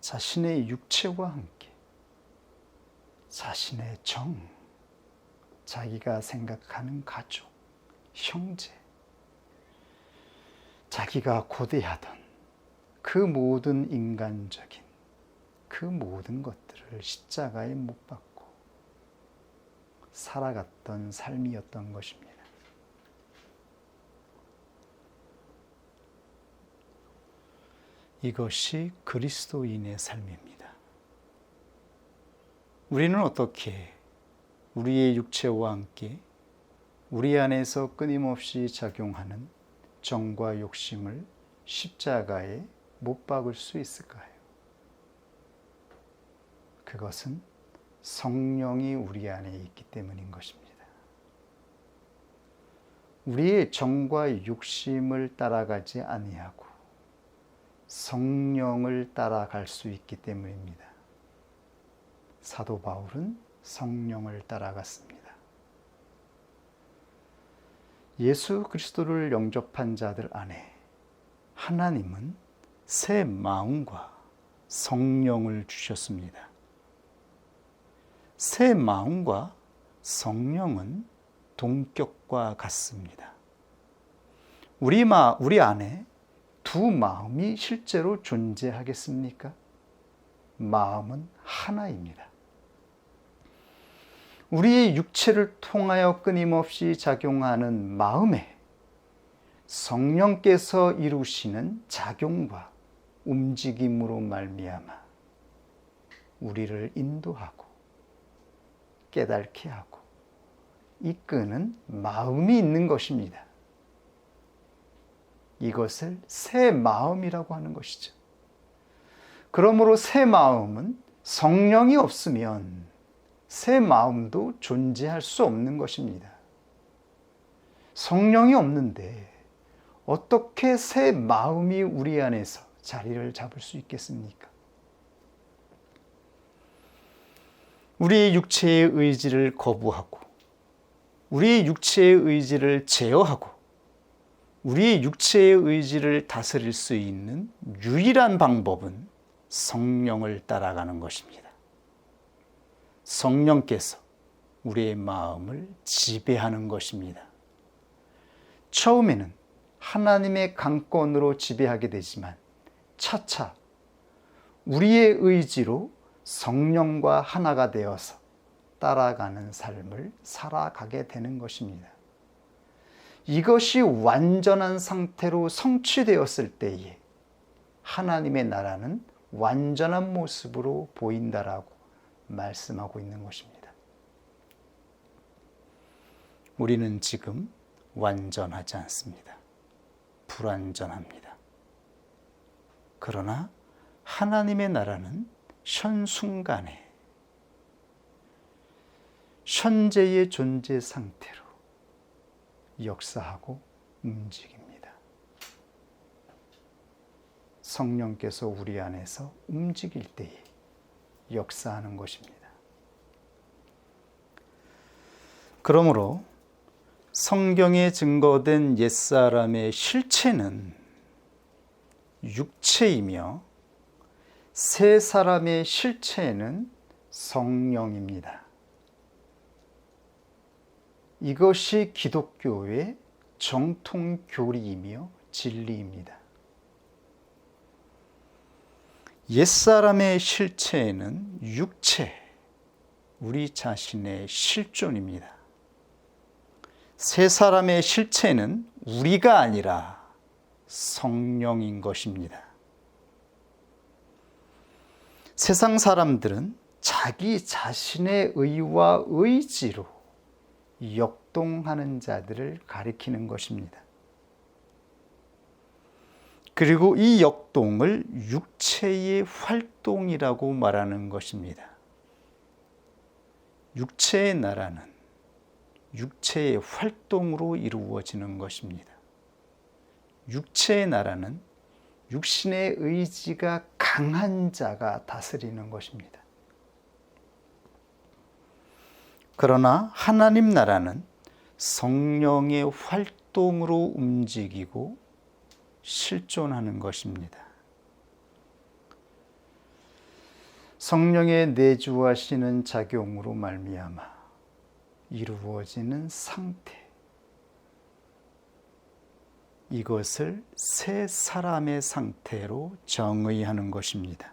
자신의 육체와 함께 자신의 정, 자기가 생각하는 가족, 형제, 자기가 고대하던 그 모든 인간적인 그 모든 것들을 십자가에 못 박고 살아갔던 삶이었던 것입니다. 이것이 그리스도인의 삶입니다. 우리는 어떻게 우리의 육체와 함께 우리 안에서 끊임없이 작용하는 정과 욕심을 십자가에 못 박을 수 있을까요? 그것은 성령이 우리 안에 있기 때문인 것입니다. 우리의 정과 욕심을 따라가지 아니하고 성령을 따라갈 수 있기 때문입니다. 사도 바울은 성령을 따라갔습니다. 예수 그리스도를 영접한 자들 안에 하나님은 새 마음과 성령을 주셨습니다. 새 마음과 성령은 동격과 같습니다. 우리 안에 두 마음이 실제로 존재하겠습니까? 마음은 하나입니다. 우리의 육체를 통하여 끊임없이 작용하는 마음에 성령께서 이루시는 작용과 움직임으로 말미암아 우리를 인도하고 깨닫게 하고 이끄는 마음이 있는 것입니다. 이것을 새 마음이라고 하는 것이죠. 그러므로 새 마음은 성령이 없으면 새 마음도 존재할 수 없는 것입니다. 성령이 없는데 어떻게 새 마음이 우리 안에서 자리를 잡을 수 있겠습니까? 우리의 육체의 의지를 거부하고 우리의 육체의 의지를 제어하고 우리의 육체의 의지를 다스릴 수 있는 유일한 방법은 성령을 따라가는 것입니다. 성령께서 우리의 마음을 지배하는 것입니다. 처음에는 하나님의 강권으로 지배하게 되지만 차차 우리의 의지로 성령과 하나가 되어서 따라가는 삶을 살아가게 되는 것입니다. 이것이 완전한 상태로 성취되었을 때에 하나님의 나라는 완전한 모습으로 보인다라고 말씀하고 있는 것입니다. 우리는 지금 완전하지 않습니다. 불완전합니다. 그러나 하나님의 나라는 현순간에 현재의 존재 상태로 역사하고 움직입니다. 성령께서 우리 안에서 움직일 때에 역사하는 것입니다. 그러므로 성경에 증거된 옛사람의 실체는 육체이며 새 사람의 실체는 성령입니다. 이것이 기독교의 정통 교리이며 진리입니다. 옛사람의 실체는 육체, 우리 자신의 실존입니다. 새 사람의 실체는 우리가 아니라 성령인 것입니다. 세상 사람들은 자기 자신의 의와 의지로 역동하는 자들을 가리키는 것입니다. 그리고 이 역동을 육체의 활동이라고 말하는 것입니다. 육체의 나라는 육체의 활동으로 이루어지는 것입니다. 육체의 나라는 육신의 의지가 강한 자가 다스리는 것입니다. 그러나 하나님 나라는 성령의 활동으로 움직이고 실존하는 것입니다. 성령의 내주하시는 작용으로 말미암아 이루어지는 상태, 이것을 새 사람의 상태로 정의하는 것입니다.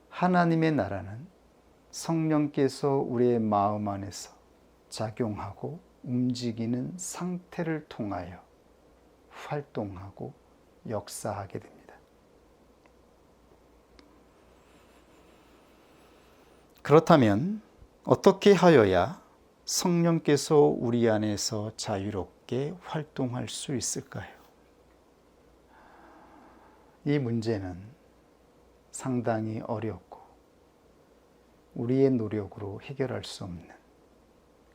하나님의 나라는 성령께서 우리의 마음 안에서 작용하고 움직이는 상태를 통하여 활동하고 역사하게 됩니다. 그렇다면 어떻게 하여야 성령께서 우리 안에서 자유롭게 활동할 수 있을까요? 이 문제는 상당히 어렵고 우리의 노력으로 해결할 수 없는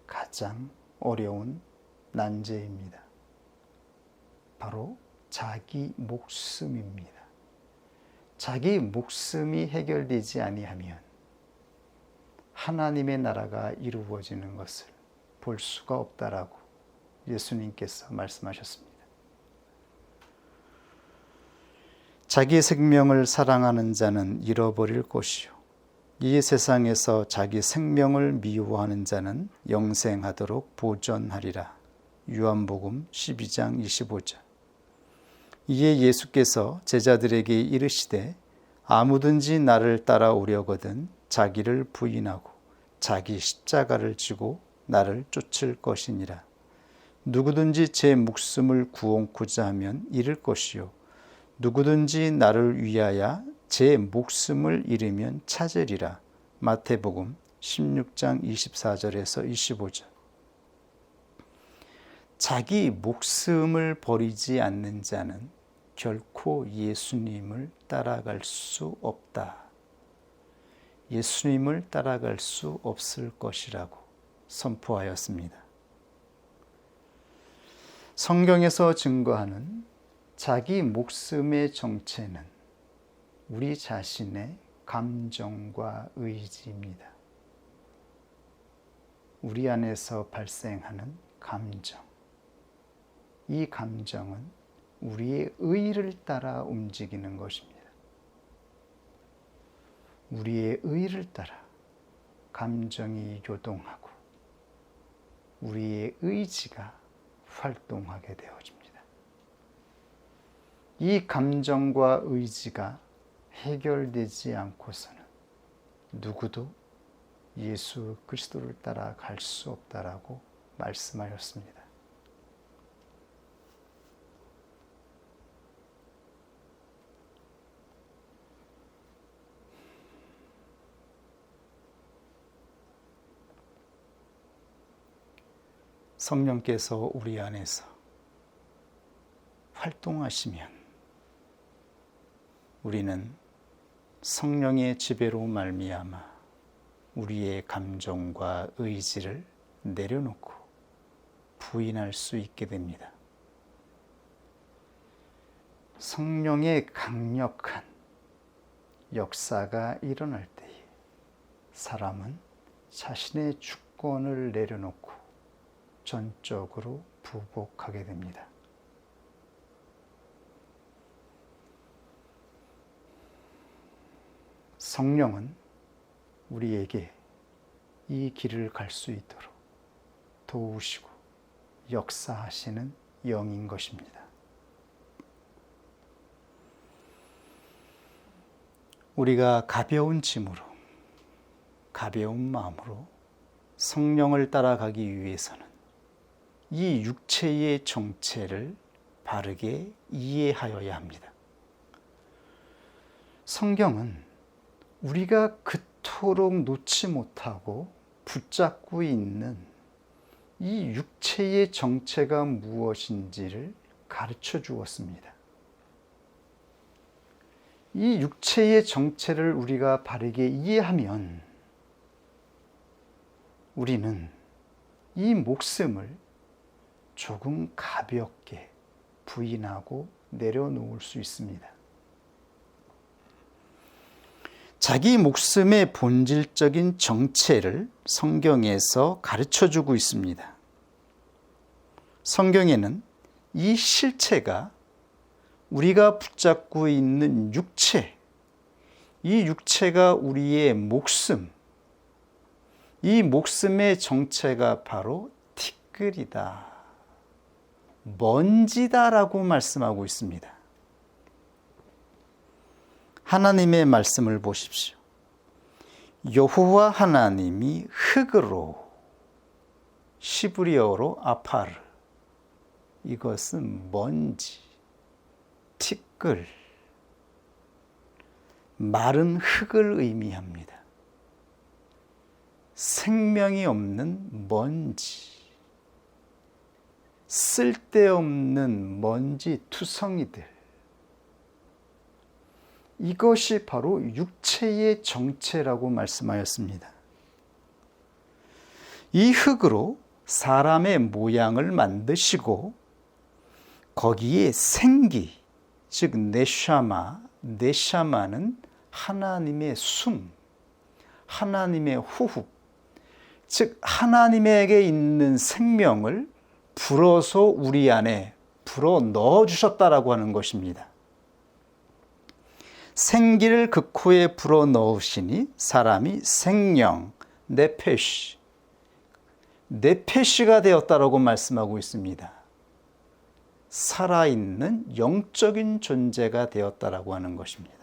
가장 어려운 난제입니다. 바로 자기 목숨입니다. 자기 목숨이 해결되지 아니하면 하나님의 나라가 이루어지는 것을 볼 수가 없다라고 예수님께서 말씀하셨습니다. 자기 생명을 사랑하는 자는 잃어버릴 것이요 이 세상에서 자기 생명을 미워하는 자는 영생하도록 보존하리라. 요한복음 12장 25절. 이에 예수께서 제자들에게 이르시되 아무든지 나를 따라오려거든 자기를 부인하고 자기 십자가를 지고 나를 쫓을 것이니라. 누구든지 제 목숨을 구원코자 하면 잃을 것이요 누구든지 나를 위하여 제 목숨을 잃으면 찾으리라. 마태복음 16장 24절에서 25절. 자기 목숨을 버리지 않는 자는 결코 예수님을 따라갈 수 없다. 예수님을 따라갈 수 없을 것이라고 선포하였습니다. 성경에서 증거하는 자기 목숨의 정체는 우리 자신의 감정과 의지입니다. 우리 안에서 발생하는 감정. 이 감정은 우리의 의를 따라 움직이는 것입니다. 우리의 의를 따라 감정이 요동하고 우리의 의지가 활동하게 되어집니다. 이 감정과 의지가 해결되지 않고서는 누구도 예수 그리스도를 따라 갈 수 없다라고 말씀하였습니다. 성령께서 우리 안에서 활동하시면 우리는 성령의 지배로 말미암아 우리의 감정과 의지를 내려놓고 부인할 수 있게 됩니다. 성령의 강력한 역사가 일어날 때에 사람은 자신의 주권을 내려놓고 전적으로 부복하게 됩니다. 성령은 우리에게 이 길을 갈 수 있도록 도우시고 역사하시는 영인 것입니다. 우리가 가벼운 짐으로, 가벼운 마음으로 성령을 따라가기 위해서는 이 육체의 정체를 바르게 이해하여야 합니다. 성경은 우리가 그토록 놓지 못하고 붙잡고 있는 이 육체의 정체가 무엇인지를 가르쳐 주었습니다. 이 육체의 정체를 우리가 바르게 이해하면 우리는 이 목숨을 조금 가볍게 부인하고 내려놓을 수 있습니다. 자기 목숨의 본질적인 정체를 성경에서 가르쳐주고 있습니다. 성경에는 이 실체가 우리가 붙잡고 있는 육체, 이 육체가 우리의 목숨, 이 목숨의 정체가 바로 티끌이다, 먼지다라고 말씀하고 있습니다. 하나님의 말씀을 보십시오. 여호와 하나님이 흙으로, 시브리어로 아파르, 이것은 먼지, 티끌, 마른 흙을 의미합니다. 생명이 없는 먼지, 쓸데없는 먼지 투성이들, 이것이 바로 육체의 정체라고 말씀하였습니다. 이 흙으로 사람의 모양을 만드시고 거기에 생기, 즉 네샤마는 하나님의 숨, 하나님의 호흡, 즉 하나님에게 있는 생명을 불어서 우리 안에 불어 넣어 주셨다라고 하는 것입니다. 생기를 그 코에 불어 넣으시니 사람이 생령, 네페시가 되었다라고 말씀하고 있습니다. 살아있는 영적인 존재가 되었다라고 하는 것입니다.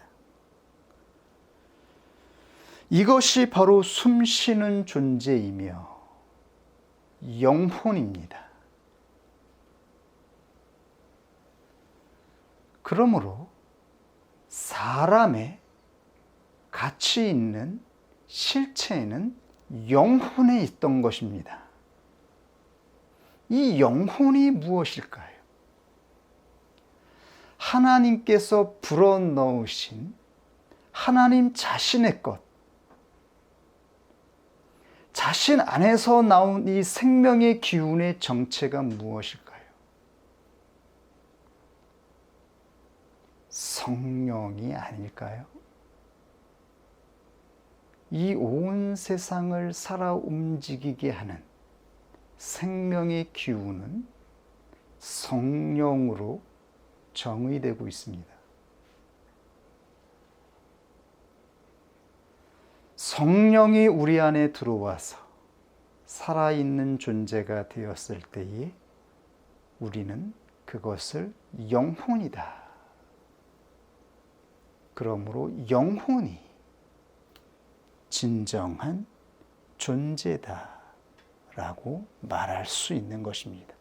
이것이 바로 숨쉬는 존재이며 영혼입니다. 그러므로 사람의 가치 있는 실체는 영혼에 있던 것입니다. 이 영혼이 무엇일까요? 하나님께서 불어넣으신 하나님 자신의 것, 자신 안에서 나온 이 생명의 기운의 정체가 무엇일까요? 성령이 아닐까요? 이 온 세상을 살아 움직이게 하는 생명의 기운은 성령으로 정의되고 있습니다. 성령이 우리 안에 들어와서 살아있는 존재가 되었을 때에 우리는 그것을 영혼이다. 그러므로 영혼이 진정한 존재다 라고 말할 수 있는 것입니다.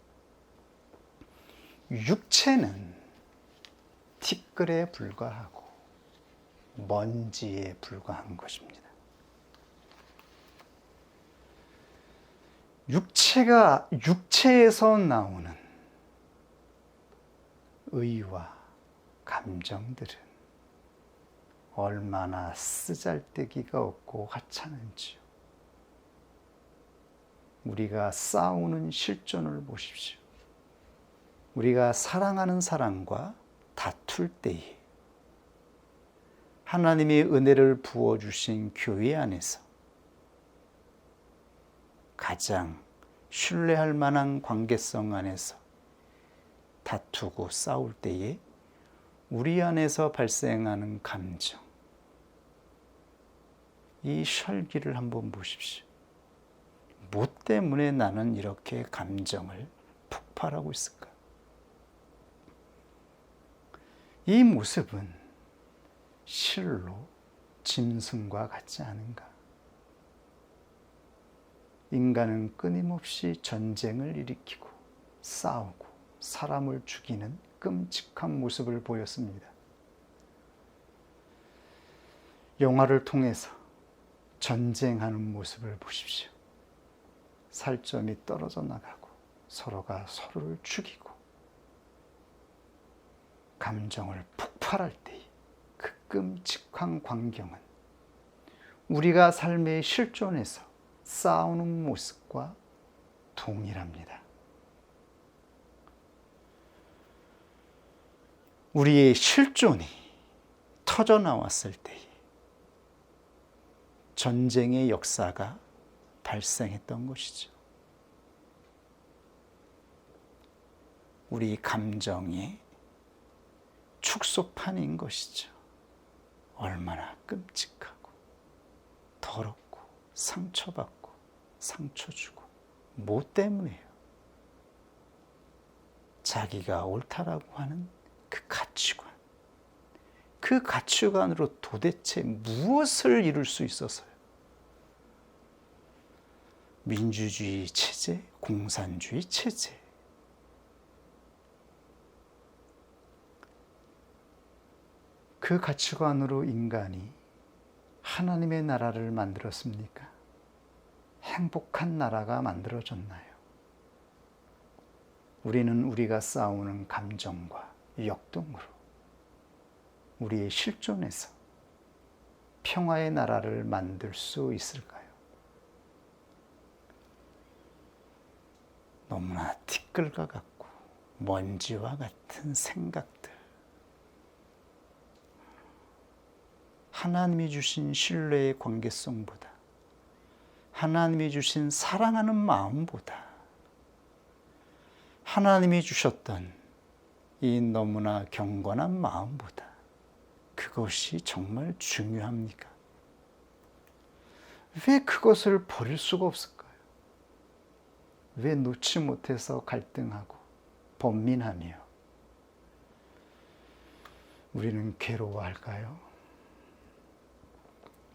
육체는 티끌에 불과하고 먼지에 불과한 것입니다. 육체에서 나오는 의와 감정들은 얼마나 쓰잘데기가 없고 하찮은지요. 우리가 싸우는 실존을 보십시오. 우리가 사랑하는 사람과 다툴 때에 하나님의 은혜를 부어주신 교회 안에서 가장 신뢰할 만한 관계성 안에서 다투고 싸울 때에 우리 안에서 발생하는 감정, 이 혈기를 한번 보십시오. 뭐 때문에 나는 이렇게 감정을 폭발하고 있을까? 이 모습은 실로 짐승과 같지 않은가? 인간은 끊임없이 전쟁을 일으키고 싸우고 사람을 죽이는 끔찍한 모습을 보였습니다. 영화를 통해서 전쟁하는 모습을 보십시오. 살점이 떨어져 나가고 서로가 서로를 죽이고 감정을 폭발할 때의 그 끔찍한 광경은 우리가 삶의 실존에서 싸우는 모습과 동일합니다. 우리의 실존이 터져 나왔을 때 전쟁의 역사가 발생했던 것이죠. 우리 감정의 축소판인 것이죠. 얼마나 끔찍하고 더럽고 상처받고 상처 주고 뭐 때문에요? 자기가 옳다라고 하는 그 가치관, 그 가치관으로 도대체 무엇을 이룰 수 있어서요? 민주주의 체제, 공산주의 체제, 그 가치관으로 인간이 하나님의 나라를 만들었습니까? 행복한 나라가 만들어졌나요? 우리는 우리가 싸우는 감정과 역동으로 우리의 실존에서 평화의 나라를 만들 수 있을까요? 너무나 티끌과 같고 먼지와 같은 생각들, 하나님이 주신 신뢰의 관계성보다, 하나님이 주신 사랑하는 마음보다, 하나님이 주셨던 이 너무나 경건한 마음보다 그것이 정말 중요합니까? 왜 그것을 버릴 수가 없을까요? 왜 놓지 못해서 갈등하고 번민하며 우리는 괴로워할까요?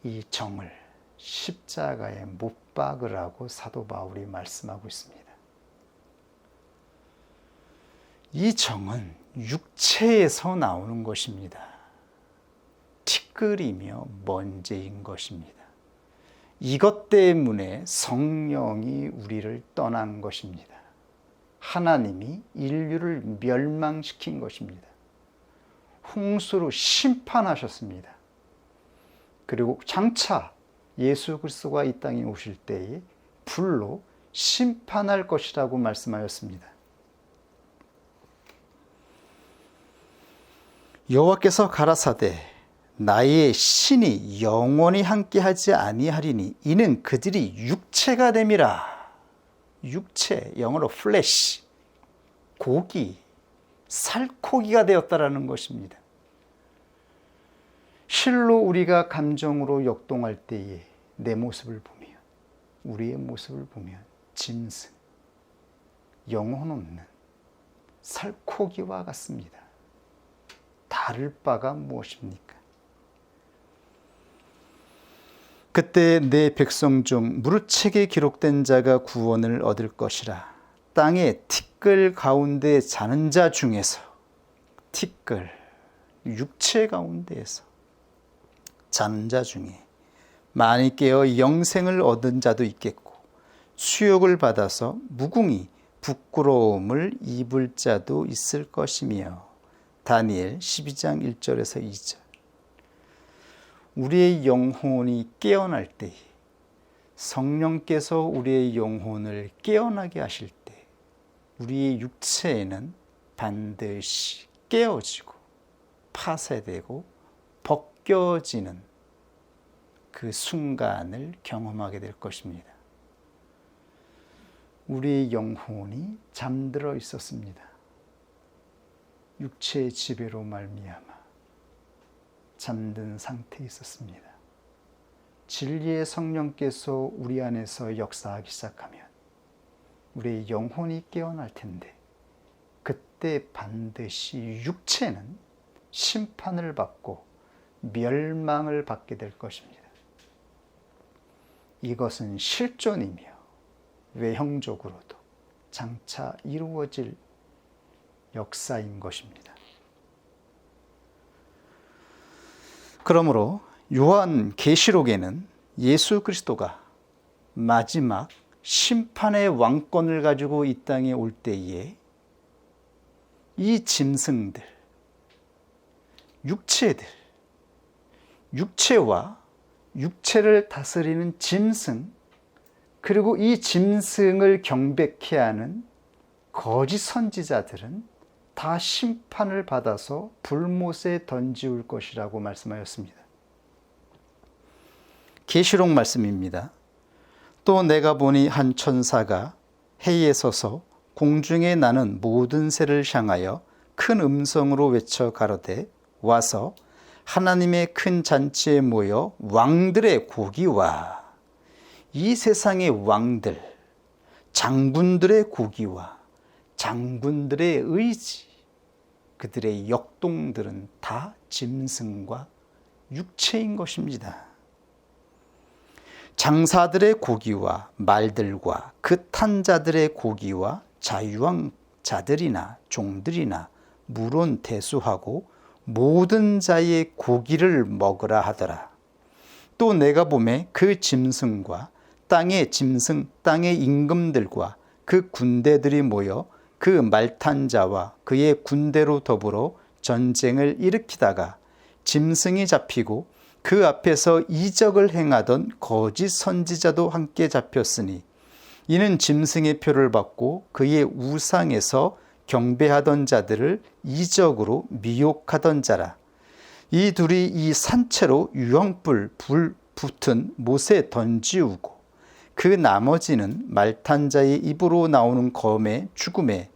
이 정을 십자가에 못 박으라고 사도 바울이 말씀하고 있습니다. 이 정은 육체에서 나오는 것입니다. 티끌이며 먼지인 것입니다. 이것 때문에 성령이 우리를 떠난 것입니다. 하나님이 인류를 멸망시킨 것입니다. 홍수로 심판하셨습니다. 그리고 장차 예수 그리스도가 이 땅에 오실 때에 불로 심판할 것이라고 말씀하였습니다. 여호와께서 가라사대 나의 신이 영원히 함께하지 아니하리니 이는 그들이 육체가 됨이라. 육체, 영어로 플래시, 고기, 살코기가 되었다라는 것입니다. 실로 우리가 감정으로 역동할 때에 내 모습을 보면, 우리의 모습을 보면 짐승, 영혼 없는 살코기와 같습니다. 다를 바가 무엇입니까? 그때 내 백성 중 무릇 책에 기록된 자가 구원을 얻을 것이라. 땅의 티끌 가운데 자는 자 중에서, 티끌, 육체 가운데에서 자는 자 중에 많이 깨어 영생을 얻은 자도 있겠고 수욕을 받아서 무궁히 부끄러움을 입을 자도 있을 것이며. 다니엘 12장 1절에서 2절. 우리의 영혼이 깨어날 때, 성령께서 우리의 영혼을 깨어나게 하실 때 우리의 육체에는 반드시 깨어지고 파쇄되고 벗겨지는 그 순간을 경험하게 될 것입니다. 우리의 영혼이 잠들어 있었습니다. 육체의 지배로 말미암아 잠든 상태에 있었습니다. 진리의 성령께서 우리 안에서 역사하기 시작하면 우리의 영혼이 깨어날 텐데, 그때 반드시 육체는 심판을 받고 멸망을 받게 될 것입니다. 이것은 실존이며 외형적으로도 장차 이루어질 역사인 것입니다. 그러므로 요한 계시록에는 예수 그리스도가 마지막 심판의 왕권을 가지고 이 땅에 올 때에 이 짐승들, 육체와 육체를 다스리는 짐승, 그리고 이 짐승을 경배케 하는 거짓 선지자들은 다 심판을 받아서 불못에 던지울 것이라고 말씀하였습니다. 계시록 말씀입니다. 또 내가 보니 한 천사가 해에 서서 공중에 나는 모든 새를 향하여 큰 음성으로 외쳐 가로되 와서 하나님의 큰 잔치에 모여 왕들의 고기와 이 세상의 왕들, 장군들의 고기와 장군들의 의지, 그들의 역동들은 다 짐승과 육체인 것입니다. 장사들의 고기와 말들과 그 탄 자들의 고기와 자유한 자들이나 종들이나 물론 대수하고 모든 자의 고기를 먹으라 하더라. 또 내가 보매 그 짐승과 땅의 짐승, 땅의 임금들과 그 군대들이 모여 그 말탄 자와 그의 군대로 더불어 전쟁을 일으키다가 짐승이 잡히고 그 앞에서 이적을 행하던 거짓 선지자도 함께 잡혔으니 이는 짐승의 표를 받고 그의 우상에서 경배하던 자들을 이적으로 미혹하던 자라. 이 둘이 이 산채로 유황불 불 붙은 못에 던지우고 그 나머지는 말탄 자의 입으로 나오는 검의 죽음에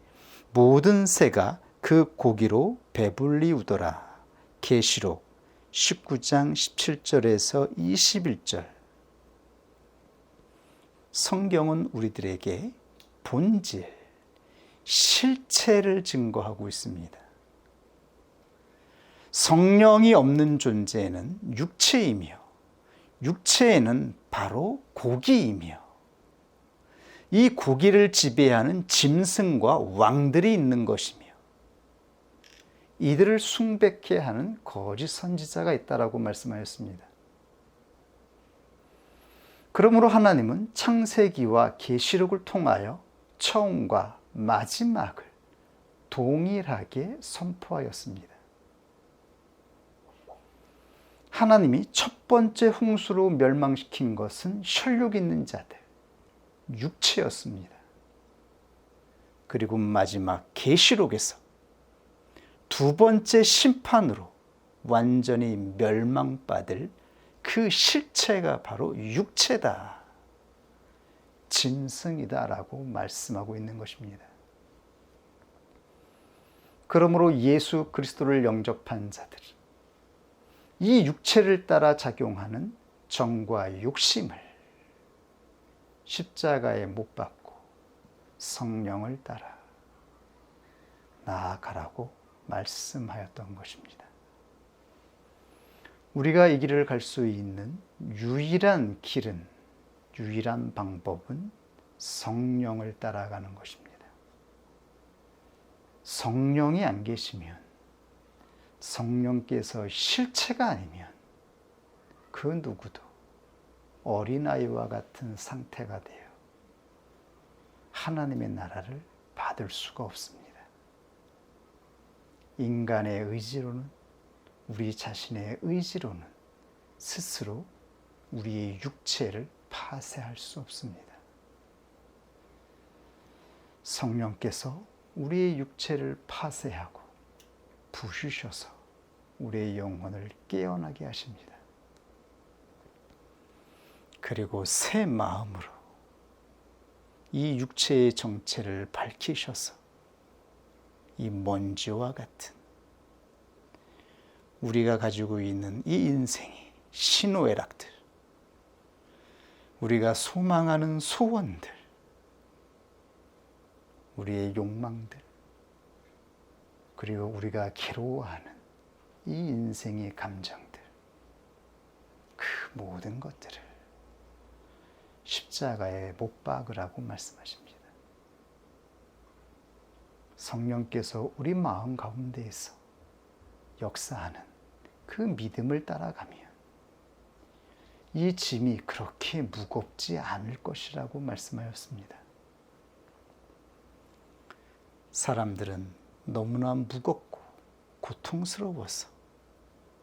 모든 새가 그 고기로 배불리우더라. 계시록 19장 17절에서 21절. 성경은 우리들에게 본질, 실체를 증거하고 있습니다. 성령이 없는 존재는 육체이며 육체에는 바로 고기이며 이 고기를 지배하는 짐승과 왕들이 있는 것이며 이들을 숭배케 하는 거짓 선지자가 있다라고 말씀하였습니다. 그러므로 하나님은 창세기와 계시록을 통하여 처음과 마지막을 동일하게 선포하였습니다. 하나님이 첫 번째 홍수로 멸망시킨 것은 혈육 있는 자들, 육체였습니다. 그리고 마지막 계시록에서 두 번째 심판으로 완전히 멸망받을 그 실체가 바로 육체다, 짐승이다라고 말씀하고 있는 것입니다. 그러므로 예수 그리스도를 영접한 자들이 이 육체를 따라 작용하는 정과 욕심을 십자가에 못 박고 성령을 따라 나아가라고 말씀하였던 것입니다. 우리가 이 길을 갈 수 있는 유일한 길은, 유일한 방법은 성령을 따라가는 것입니다. 성령이 안 계시면, 성령께서 실체가 아니면 그 누구도 어린아이와 같은 상태가 되어 하나님의 나라를 받을 수가 없습니다. 인간의 의지로는, 우리 자신의 의지로는 스스로 우리의 육체를 파쇄할 수 없습니다. 성령께서 우리의 육체를 파쇄하고 부수셔서 우리의 영혼을 깨어나게 하십니다. 그리고 새 마음으로 이 육체의 정체를 밝히셔서 이 먼지와 같은 우리가 가지고 있는 이 인생의 신오애락들, 우리가 소망하는 소원들, 우리의 욕망들, 그리고 우리가 괴로워하는 이 인생의 감정들, 그 모든 것들을 십자가에 못 박으라고 말씀하십니다. 성령께서 우리 마음 가운데에서 역사하는 그 믿음을 따라가면 이 짐이 그렇게 무겁지 않을 것이라고 말씀하였습니다. 사람들은 너무나 무겁고 고통스러워서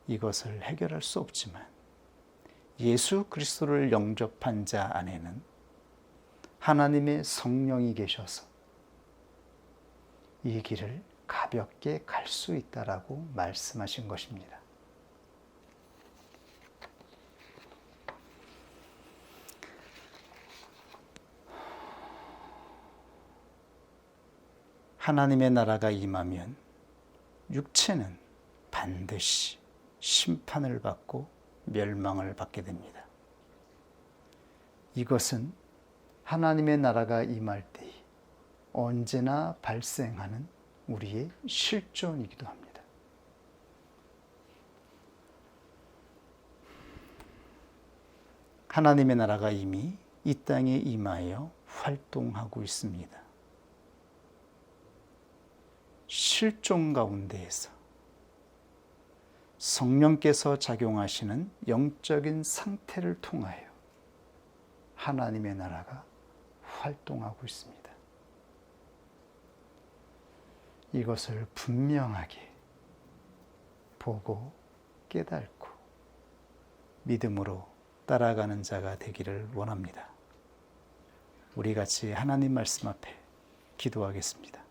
이것을 해결할 수 없지만 예수 그리스도를 영접한 자 안에는 하나님의 성령이 계셔서 이 길을 가볍게 갈 수 있다라고 말씀하신 것입니다. 하나님의 나라가 임하면 육체는 반드시 심판을 받고 멸망을 받게 됩니다. 이것은 하나님의 나라가 임할 때 언제나 발생하는 우리의 실존이기도 합니다. 하나님의 나라가 이미 이 땅에 임하여 활동하고 있습니다. 실존 가운데에서 성령께서 작용하시는 영적인 상태를 통하여 하나님의 나라가 활동하고 있습니다. 이것을 분명하게 보고 깨닫고 믿음으로 따라가는 자가 되기를 원합니다. 우리 같이 하나님 말씀 앞에 기도하겠습니다.